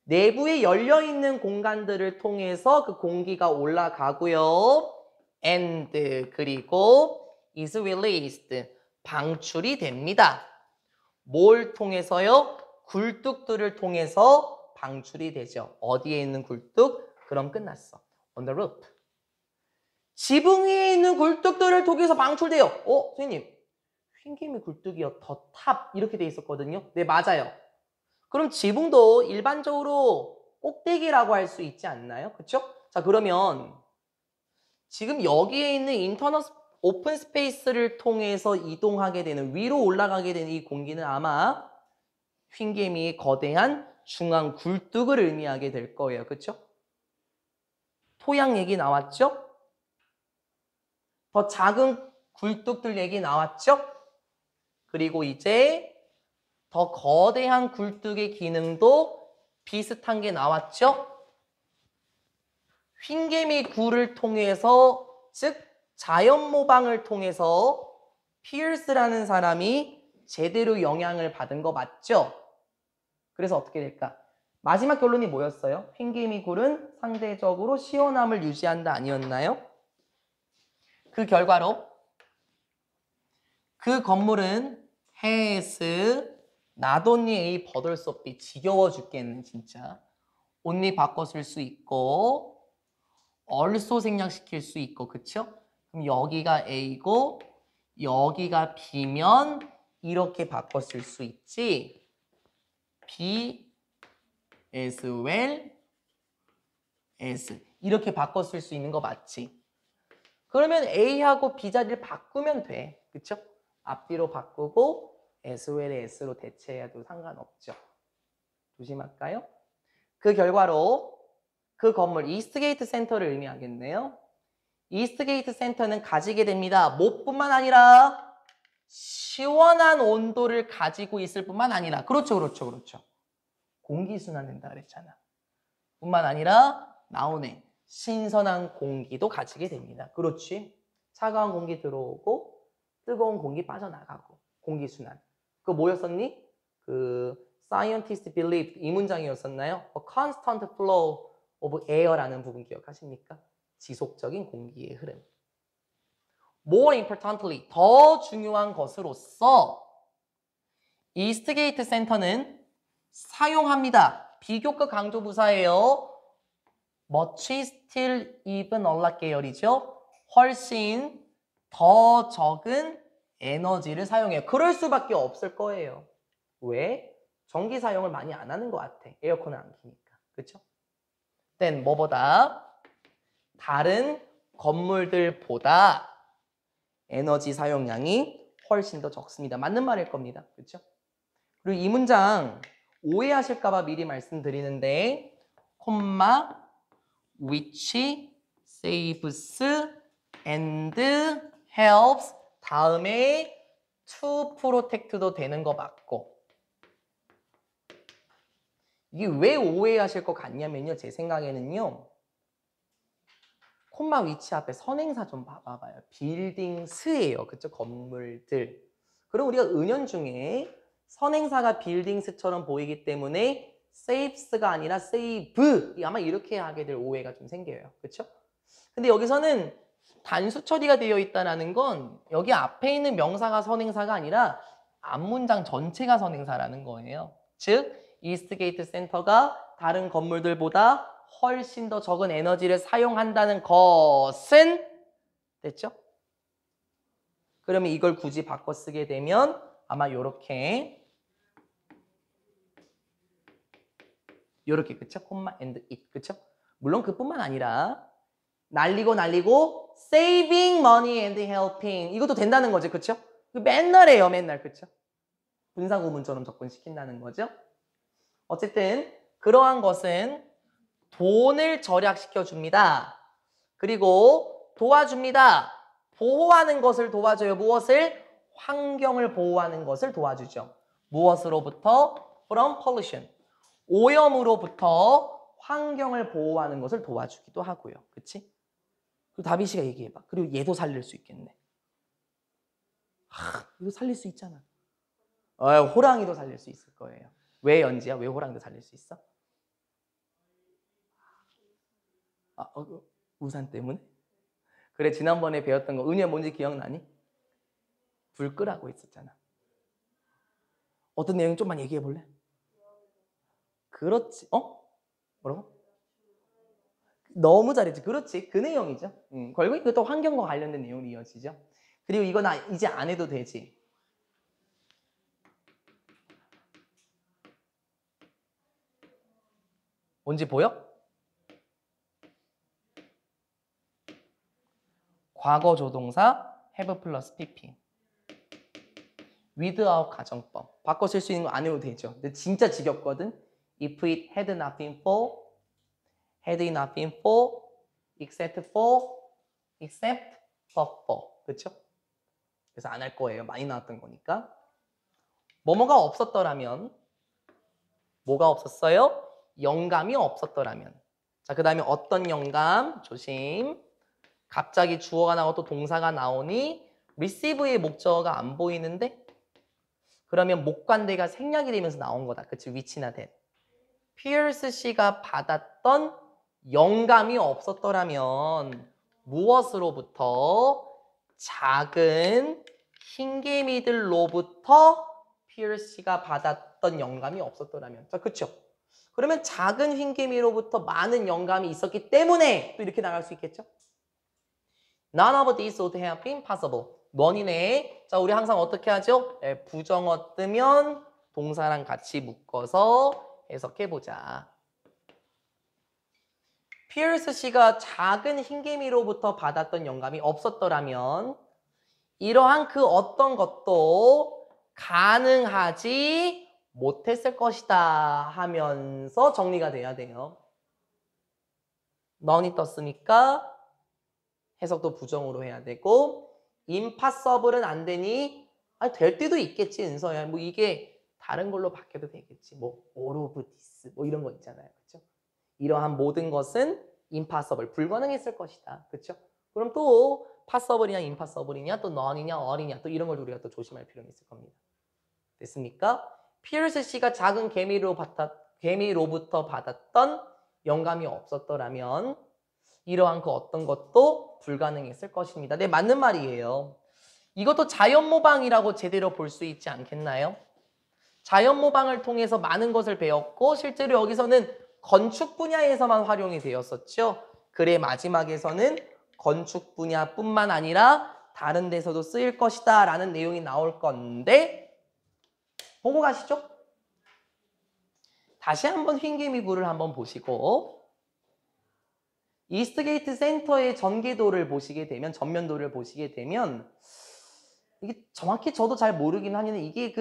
내부에 열려있는 공간들을 통해서 그 공기가 올라가고요. and 그리고 is released 방출이 됩니다. 뭘 통해서요? 굴뚝들을 통해서 방출이 되죠. 어디에 있는 굴뚝? 그럼 끝났어. On the roof. 지붕 위에 있는 굴뚝들을 통해서 방출돼요. 선생님, 휭개미 굴뚝이요. 더 탑 이렇게 돼 있었거든요. 네, 맞아요. 그럼 지붕도 일반적으로 꼭대기라고 할 수 있지 않나요? 그렇죠? 자, 그러면 지금 여기에 있는 인터널 오픈 스페이스를 통해서 이동하게 되는, 위로 올라가게 되는 이 공기는 아마 휭개미의 거대한 중앙 굴뚝을 의미하게 될 거예요. 그렇죠? 토양 얘기 나왔죠? 더 작은 굴뚝들 얘기 나왔죠? 그리고 이제 더 거대한 굴뚝의 기능도 비슷한 게 나왔죠? 휭개미 굴을 통해서, 즉 자연 모방을 통해서 피어스라는 사람이 제대로 영향을 받은 거 맞죠? 그래서 어떻게 될까? 마지막 결론이 뭐였어요? 휭개미 굴은 상대적으로 시원함을 유지한다 아니었나요? 그 결과로 그 건물은 has not only a 버들소피, 지겨워 죽겠네 진짜. only 바꿔 쓸 수 있고 also 생략시킬 수 있고, 그쵸? 그럼 여기가 A고 여기가 B면 이렇게 바꿔 쓸 수 있지. B as well as 이렇게 바꿔 쓸 수 있는 거 맞지? 그러면 A하고 B 자리를 바꾸면 돼. 그쵸? 앞뒤로 바꾸고 as well as로 대체해도 상관없죠. 조심할까요? 그 결과로 그 건물 이스트게이트 센터를 의미하겠네요. 이스트게이트 센터는 가지게 됩니다. 뭐뿐만 아니라 시원한 온도를 가지고 있을 뿐만 아니라, 그렇죠. 공기순환된다 그랬잖아. 뿐만 아니라 나오네. 신선한 공기도 가지게 됩니다. 그렇지. 차가운 공기 들어오고 뜨거운 공기 빠져나가고 공기순환. 그거 뭐였었니? 그 scientists believed 이 문장이었었나요? A constant flow of air라는 부분 기억하십니까? 지속적인 공기의 흐름. More importantly, 더 중요한 것으로서 이스트게이트 센터는 사용합니다. 비교급 강조 부사예요. much, still, even, a lot 계열이죠. 훨씬 더 적은 에너지를 사용해요. 그럴 수밖에 없을 거예요. 왜? 전기 사용을 많이 안 하는 것 같아. 에어컨을 안 키니까. 그렇죠? then 뭐보다? 다른 건물들보다 에너지 사용량이 훨씬 더 적습니다. 맞는 말일 겁니다. 그렇죠? 그리고 이 문장 오해하실까 봐 미리 말씀드리는데 콤마 which saves and helps 다음에 to protect도 되는 거 맞고, 이게 왜 오해하실 것 같냐면요, 제 생각에는요, 콤마 위치 앞에 선행사 좀 봐봐요. 빌딩스예요. 그쵸? 건물들. 그럼 우리가 은연중에 선행사가 빌딩스처럼 보이기 때문에 saves가 아니라 save. 아마 이렇게 하게 될 오해가 좀 생겨요. 그렇죠? 근데 여기서는 단수 처리가 되어 있다는 건 여기 앞에 있는 명사가 선행사가 아니라 앞문장 전체가 선행사라는 거예요. 즉, 이스트게이트 센터가 다른 건물들보다 훨씬 더 적은 에너지를 사용한다는 것은 됐죠? 그러면 이걸 굳이 바꿔 쓰게 되면 아마 요렇게 그쵸? 콤마 and it 그쵸? 물론 그뿐만 아니라 날리고 saving money and helping 이것도 된다는 거죠. 그쵸? 맨날 해요. 맨날. 그쵸? 분사구문처럼 접근시킨다는 거죠. 어쨌든 그러한 것은 돈을 절약시켜 줍니다. 그리고 도와줍니다. 보호하는 것을 도와줘요. 무엇을? 환경을 보호하는 것을 도와주죠. 무엇으로부터? From pollution. 오염으로부터 환경을 보호하는 것을 도와주기도 하고요. 그치? 그리고 다비씨가 얘기해봐. 그리고 얘도 살릴 수 있겠네. 이거 살릴 수 있잖아. 호랑이도 살릴 수 있을 거예요. 왜 연지야? 왜 호랑이도 살릴 수 있어? 우산 때문에? 그래, 지난번에 배웠던 거 은혜 뭔지 기억나니? 불 끄라고 했었잖아. 어떤 내용 좀만 얘기해 볼래? 그렇지. 뭐라고? 너무 잘했지. 그렇지. 그 내용이죠. 결국 이것도 환경과 관련된 내용이 이어지죠. 그리고 이건 이제 안 해도 되지. 뭔지 보여? 과거 조동사 have 플러스 pp. without 가정법. 바꿔 쓸 수 있는 거 안 해도 되죠. 근데 진짜 지겹거든. If it had not been for, had it not been for, except for, except but for. 그쵸? 그래서 안 할 거예요. 많이 나왔던 거니까. 뭐뭐가 없었더라면, 뭐가 없었어요? 영감이 없었더라면. 자, 그 다음에 어떤 영감? 조심. 갑자기 주어가 나오고 또 동사가 나오니 receive의 목적어가 안 보이는데 그러면 목관대가 생략이 되면서 나온 거다. 그치? 위치나 된. 피어스 씨가 받았던 영감이 없었더라면 무엇으로부터? 작은 흰개미들로부터 피어스 씨가 받았던 영감이 없었더라면. 자, 그쵸? 그러면 작은 흰개미로부터 많은 영감이 있었기 때문에 또 이렇게 나갈 수 있겠죠? None of these would have been possible. 원인에 자 우리 항상 어떻게 하죠? 부정어 뜨면 동사랑 같이 묶어서 해석해보자. 피어스 씨가 작은 흰개미로부터 받았던 영감이 없었더라면 이러한 그 어떤 것도 가능하지 못했을 것이다 하면서 정리가 돼야 돼요. none이 떴으니까 해석도 부정으로 해야 되고 impossible은 안 되니 될 때도 있겠지 은서야. 뭐 이게 다른 걸로 바뀌어도 되겠지. 뭐 all of this 뭐 이런 거 있잖아요. 그렇죠? 이러한 모든 것은 impossible 불가능했을 것이다. 그렇죠? 그럼 또 possible이냐 impossible이냐 또 none이냐 all이냐 또 이런 걸 우리가 또 조심할 필요는 있을 겁니다. 됐습니까? 피어스 씨가 작은 개미로부터 받았던 영감이 없었더라면 이러한 그 어떤 것도 불가능했을 것입니다. 네, 맞는 말이에요. 이것도 자연모방이라고 제대로 볼 수 있지 않겠나요? 자연모방을 통해서 많은 것을 배웠고 실제로 여기서는 건축 분야에서만 활용이 되었었죠. 글의 마지막에서는 건축 분야뿐만 아니라 다른 데서도 쓰일 것이다 라는 내용이 나올 건데 보고 가시죠. 다시 한번 흰개미굴을 한번 보시고 이스트게이트 센터의 전개도를 보시게 되면 전면도를 보시게 되면 이게 정확히 저도 잘 모르긴 하는데 이게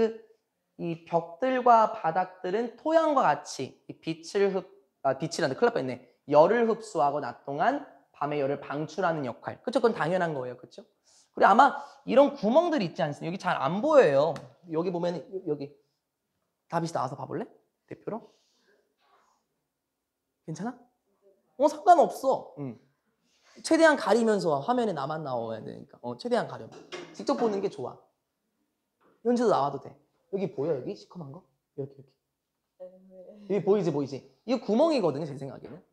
이 벽들과 바닥들은 토양과 같이 빛이란다. 큰일 날 뻔했네. 열을 흡수하고 낮 동안 밤의 열을 방출하는 역할. 그쵸? 그건 당연한 거예요. 그쵸? 그리고 아마 이런 구멍들이 있지 않습니까? 여기 잘 안 보여요. 여기 보면 여기 다비씨 나와서 봐볼래? 대표로? 괜찮아? 상관없어. 최대한 가리면서 화면에 나만 나와야 되니까. 최대한 가려. 직접 보는 게 좋아. 현지도 나와도 돼. 여기 보여? 여기 시커먼 거? 이렇게. 여기 보이지, 보이지? 이거 구멍이거든요, 제 생각에는.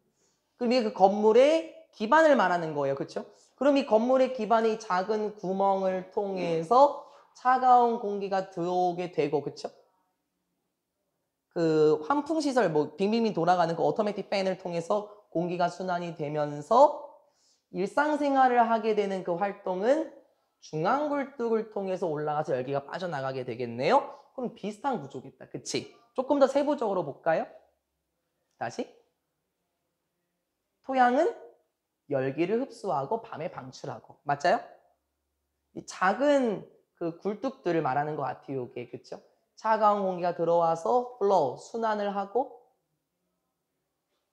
그럼 이게 그 건물의 기반을 말하는 거예요, 그렇죠? 그럼 이 건물의 기반에 이 작은 구멍을 통해서 차가운 공기가 들어오게 되고, 그렇죠? 그 환풍시설, 뭐 빙빙빙 돌아가는 그 오토매틱 팬을 통해서 공기가 순환이 되면서 일상생활을 하게 되는 그 활동은 중앙굴뚝을 통해서 올라가서 열기가 빠져나가게 되겠네요. 그럼 비슷한 구조겠다. 그치? 조금 더 세부적으로 볼까요? 다시. 토양은 열기를 흡수하고 밤에 방출하고. 맞아요? 이 작은 그 굴뚝들을 말하는 것 같아요. 이게. 그쵸? 차가운 공기가 들어와서 플로우, 순환을 하고,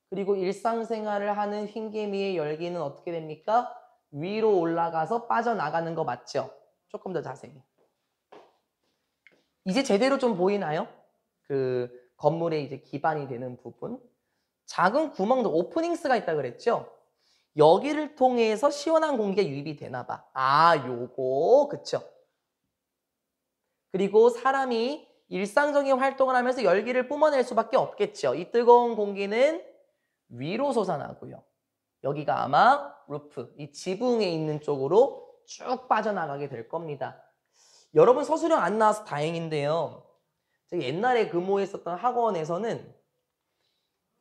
그리고 일상생활을 하는 흰개미의 열기는 어떻게 됩니까? 위로 올라가서 빠져나가는 거 맞죠? 조금 더 자세히. 이제 제대로 좀 보이나요? 그 건물의 이제 기반이 되는 부분. 작은 구멍도 오프닝스가 있다 그랬죠? 여기를 통해서 시원한 공기가 유입이 되나 봐. 아, 요거. 그쵸? 그리고 사람이 일상적인 활동을 하면서 열기를 뿜어낼 수밖에 없겠죠. 이 뜨거운 공기는 위로 솟아나고요. 여기가 아마 루프, 이 지붕에 있는 쪽으로 쭉 빠져나가게 될 겁니다. 여러분 서술형 안 나와서 다행인데요. 제가 옛날에 근무했었던 학원에서는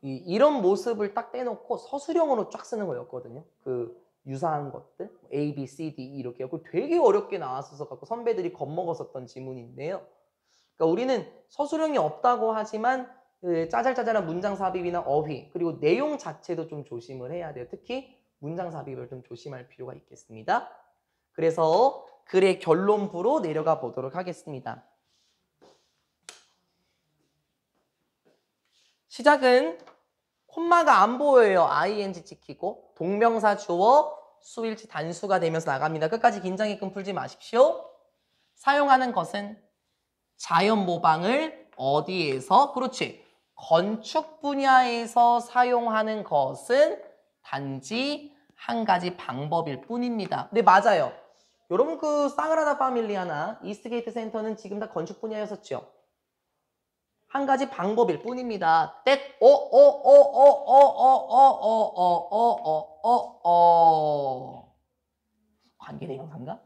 이런 모습을 딱 떼놓고 서술형으로 쫙 쓰는 거였거든요. 그 유사한 것들, A, B, C, D 이렇게. 되게 어렵게 나왔어서 갖고 선배들이 겁먹었었던 지문인데요. 그러니까 우리는 서술형이 없다고 하지만 그 짜잘짜잘한 문장 삽입이나 어휘, 그리고 내용 자체도 좀 조심을 해야 돼요. 특히 문장 삽입을 좀 조심할 필요가 있겠습니다. 그래서 글의 결론부로 내려가 보도록 하겠습니다. 시작은 콤마가 안 보여요. ing 찍히고 동명사 주어 수일치 단수가 되면서 나갑니다. 끝까지 긴장의끔 풀지 마십시오. 사용하는 것은 자연 모방을 어디에서? 그렇지. 건축 분야에서 사용하는 것은 단지 한 가지 방법일 뿐입니다. 네, 맞아요. 여러분 그 사그라다 파밀리아나 이스트게이트 센터는 지금 다 건축 분야였었죠. 한 가지 방법일 뿐입니다. 관계대명사인가?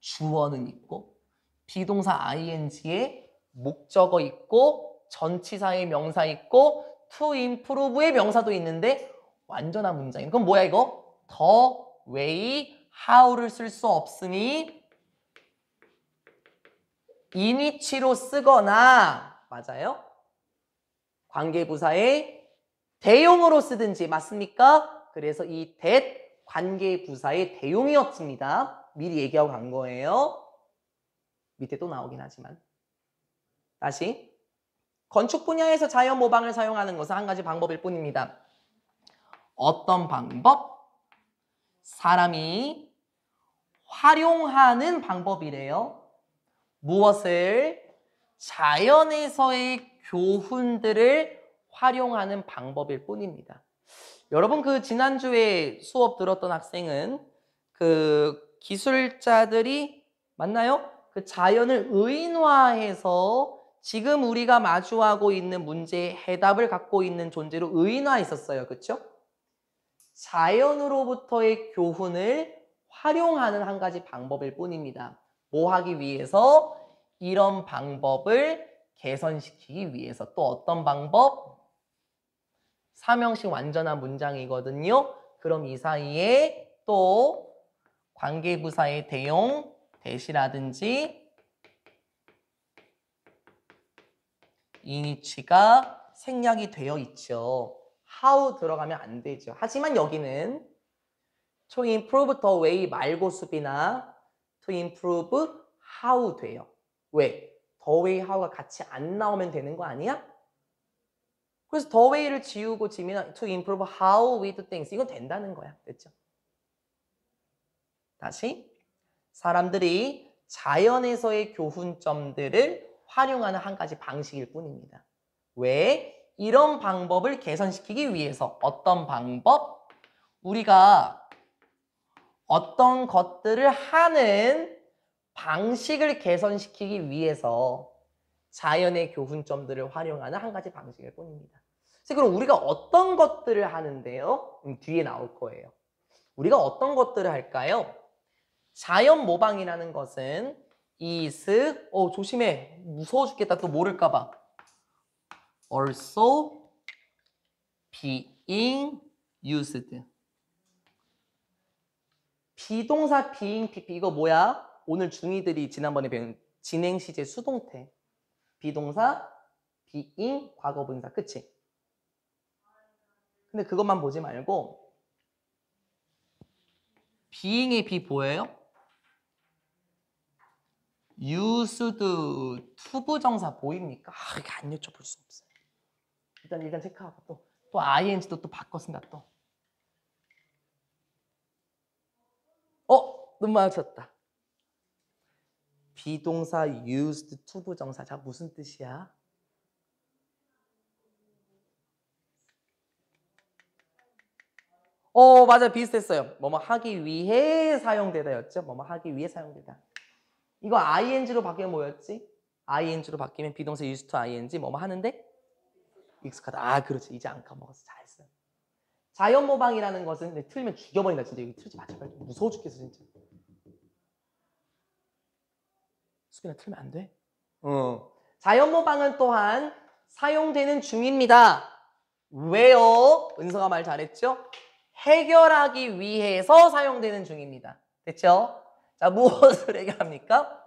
주어는 있고 비동사 ing에 목적어 있고 전치사의 명사 있고 to improve의 명사도 있는데 완전한 문장이에요. 그럼 뭐야 이거? the way, how를 쓸 수 없으니 in which로 쓰거나 맞아요? 관계부사의 대용으로 쓰든지 맞습니까? 그래서 이 that 관계부사의 대용이었습니다. 미리 얘기하고 간 거예요. 밑에 또 나오긴 하지만. 다시. 건축 분야에서 자연 모방을 사용하는 것은 한 가지 방법일 뿐입니다. 어떤 방법? 사람이 활용하는 방법이래요. 무엇을? 자연에서의 교훈들을 활용하는 방법일 뿐입니다. 여러분 그 지난주에 수업 들었던 학생은 그 기술자들이 맞나요? 그 자연을 의인화해서 지금 우리가 마주하고 있는 문제의 해답을 갖고 있는 존재로 의인화했었어요. 그렇죠? 자연으로부터의 교훈을 활용하는 한 가지 방법일 뿐입니다. 뭐 하기 위해서? 이런 방법을 개선시키기 위해서. 또 어떤 방법? 3형식 완전한 문장이거든요. 그럼 이 사이에 또 관계부사의 대용, 대시라든지 이니치가 생략이 되어 있죠. how 들어가면 안 되죠. 하지만 여기는 to improve the way 말고 수비나 to improve how 돼요. 왜? the way, how가 같이 안 나오면 되는 거 아니야? 그래서 the way를 지우고 지면 to improve how we do things 이건 된다는 거야. 됐죠? 다시 사람들이 자연에서의 교훈점들을 활용하는 한 가지 방식일 뿐입니다. 왜? 이런 방법을 개선시키기 위해서 어떤 방법? 우리가 어떤 것들을 하는 방식을 개선시키기 위해서 자연의 교훈점들을 활용하는 한 가지 방식일 뿐입니다. 그럼 우리가 어떤 것들을 하는데요? 뒤에 나올 거예요. 우리가 어떤 것들을 할까요? 자연 모방이라는 것은 is, 조심해. 무서워 죽겠다. 또 모를까 봐. also being used. 비동사 being pp 이거 뭐야? 오늘 중2들이 지난번에 배운 진행 시제 수동태. 비동사 being 과거분사. 그치? 근데 그것만 보지 말고 being의 be 뭐예요? used 투부정사 보입니까? 이게 안 여쭤볼 수 없어요. 일단 체크하고 또 ing도 또 바꿔 쓴다 또. 눈 마주쳤다. 비동사 used 투부정사. 자, 무슨 뜻이야? 맞아. 비슷했어요. 뭐뭐 하기 위해 사용되다였죠. 뭐뭐 하기 위해 사용되다. 이거 ing로 바뀌면 뭐였지? ing로 바뀌면 비동사 used to ing 뭐뭐 하는데? 익숙하다. 그렇지. 이제 안 까먹었어. 잘했어요. 자연 모방이라는 것은 틀리면 죽여버린다. 진짜 여기 틀지 마. 제발. 무서워 죽겠어 진짜. 수빈아 틀면 안 돼? 자연 모방은 또한 사용되는 중입니다. 왜요? 은서가 말 잘했죠? 해결하기 위해서 사용되는 중입니다. 됐죠? 자, 무엇을 해결합니까?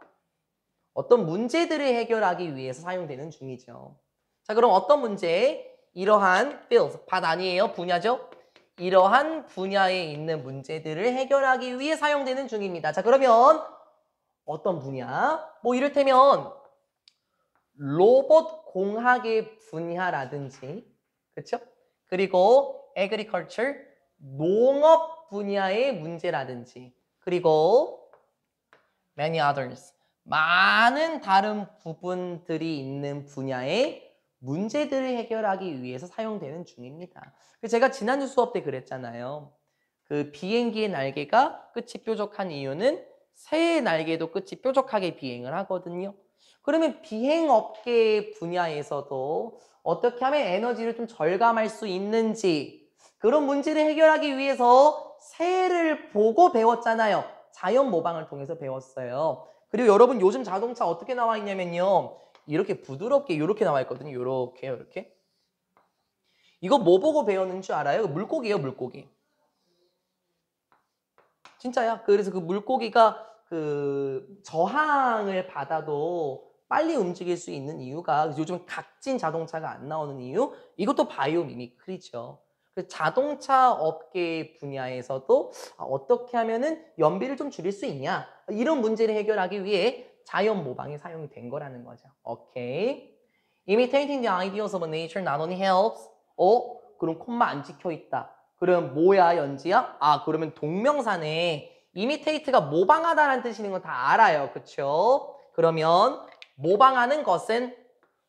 어떤 문제들을 해결하기 위해서 사용되는 중이죠. 자, 그럼 어떤 문제? 이러한 fields, 밭 아니에요? 분야죠? 이러한 분야에 있는 문제들을 해결하기 위해 사용되는 중입니다. 자, 그러면 어떤 분야? 이를테면 로봇 공학의 분야라든지, 그렇죠? 그리고 agriculture, 농업 분야의 문제라든지, 그리고 many others, 많은 다른 부분들이 있는 분야의 문제들을 해결하기 위해서 사용되는 중입니다. 제가 지난주 수업 때 그랬잖아요. 그 비행기의 날개가 끝이 뾰족한 이유는 새의 날개도 끝이 뾰족하게 비행을 하거든요. 그러면 비행업계 분야에서도 어떻게 하면 에너지를 좀 절감할 수 있는지 그런 문제를 해결하기 위해서 새를 보고 배웠잖아요. 자연 모방을 통해서 배웠어요. 그리고 여러분 요즘 자동차 어떻게 나와 있냐면요. 이렇게 부드럽게 이렇게 나와 있거든요. 이렇게. 이거 뭐 보고 배웠는 줄 알아요? 물고기예요, 물고기. 진짜야. 그래서 그 물고기가 그 저항을 받아도 빨리 움직일 수 있는 이유가 요즘 각진 자동차가 안 나오는 이유? 이것도 바이오 미미크리죠. 자동차 업계 분야에서도 어떻게 하면은 연비를 좀 줄일 수 있냐? 이런 문제를 해결하기 위해 자연 모방이 사용이 된 거라는 거죠. 오케이. Imitating the ideals of nature not only helps. 그럼 콤마 안 찍혀 있다. 그럼 뭐야, 연지야? 그러면 동명사네. imitate가 모방하다라는 뜻이는 건 다 알아요. 그쵸? 그러면 모방하는 것은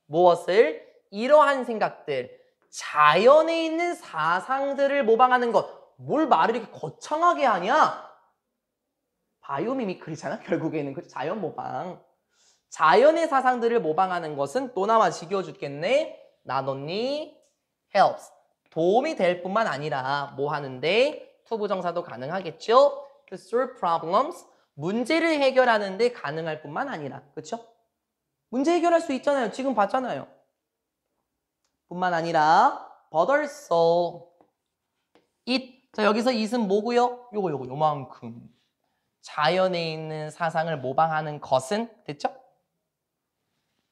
무엇을? 이러한 생각들, 자연에 있는 사상들을 모방하는 것. 뭘 말을 이렇게 거창하게 하냐? 바이오미미크리잖아, 결국에는. 그렇죠? 자연 모방. 자연의 사상들을 모방하는 것은 또 나와 지겨워 죽겠네. not only helps. 도움이 될 뿐만 아니라 뭐 하는데? 투부정사도 가능하겠죠? To solve problems. 문제를 해결하는데 가능할 뿐만 아니라. 그렇죠? 문제 해결할 수 있잖아요. 지금 봤잖아요. 뿐만 아니라 but also it. 자, 여기서 it은 뭐고요? 요만큼. 자연에 있는 사상을 모방하는 것은 됐죠?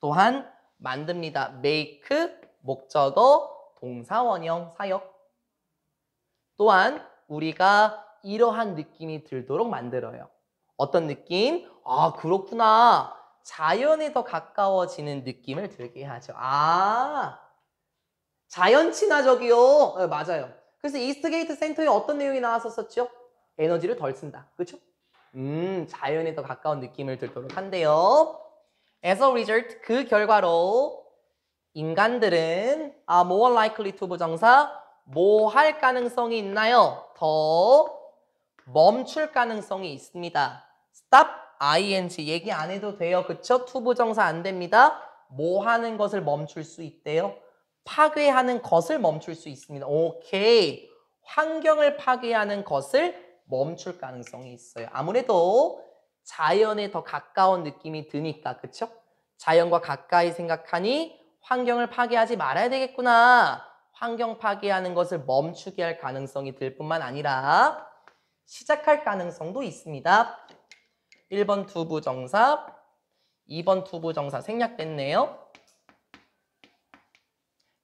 또한 만듭니다. make 목적어 동사 원형 사역. 또한 우리가 이러한 느낌이 들도록 만들어요. 어떤 느낌? 그렇구나. 자연에 더 가까워지는 느낌을 들게 하죠. 자연 친화적이요. 맞아요. 그래서 이스트게이트 센터에 어떤 내용이 나왔었죠? 에너지를 덜 쓴다. 그렇죠? 자연에 더 가까운 느낌을 들도록 한대요. As a result, 그 결과로 인간들은 more likely to 부정사 뭐 할 가능성이 있나요? 더 멈출 가능성이 있습니다. stop, ing 얘기 안 해도 돼요. 그쵸? to 부정사 안 됩니다. 뭐 하는 것을 멈출 수 있대요? 파괴하는 것을 멈출 수 있습니다. 오케이. 환경을 파괴하는 것을 멈출 가능성이 있어요. 아무래도 자연에 더 가까운 느낌이 드니까, 그쵸? 자연과 가까이 생각하니 환경을 파괴하지 말아야 되겠구나. 환경 파괴하는 것을 멈추게 할 가능성이 들 뿐만 아니라 시작할 가능성도 있습니다. 1번 투부정사, 2번 투부정사 생략됐네요.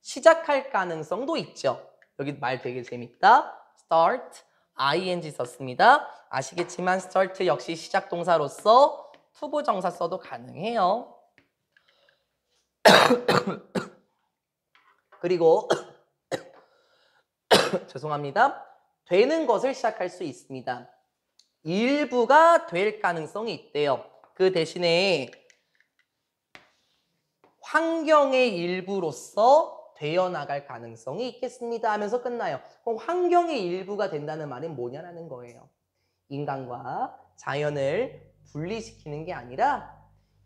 시작할 가능성도 있죠. 여기 말 되게 재밌다. start, ing 썼습니다. 아시겠지만 start 역시 시작 동사로서 투부정사 써도 가능해요. 그리고 죄송합니다. 되는 것을 시작할 수 있습니다. 일부가 될 가능성이 있대요. 그 대신에 환경의 일부로서 되어나갈 가능성이 있겠습니다 하면서 끝나요. 그럼 환경의 일부가 된다는 말은 뭐냐라는 거예요. 인간과 자연을 분리시키는 게 아니라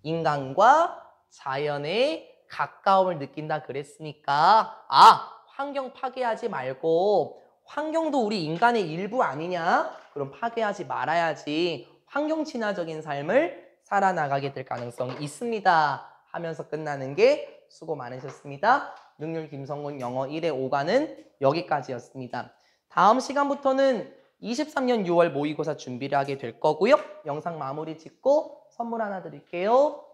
인간과 자연의 가까움을 느낀다 그랬으니까 환경 파괴하지 말고 환경도 우리 인간의 일부 아니냐? 그럼 파괴하지 말아야지 환경 친화적인 삶을 살아나가게 될 가능성이 있습니다 하면서 끝나는 게 수고 많으셨습니다. 능률 김성훈 영어 1회 5과는 여기까지였습니다. 다음 시간부터는 23년 6월 모의고사 준비를 하게 될 거고요. 영상 마무리 짓고 선물 하나 드릴게요.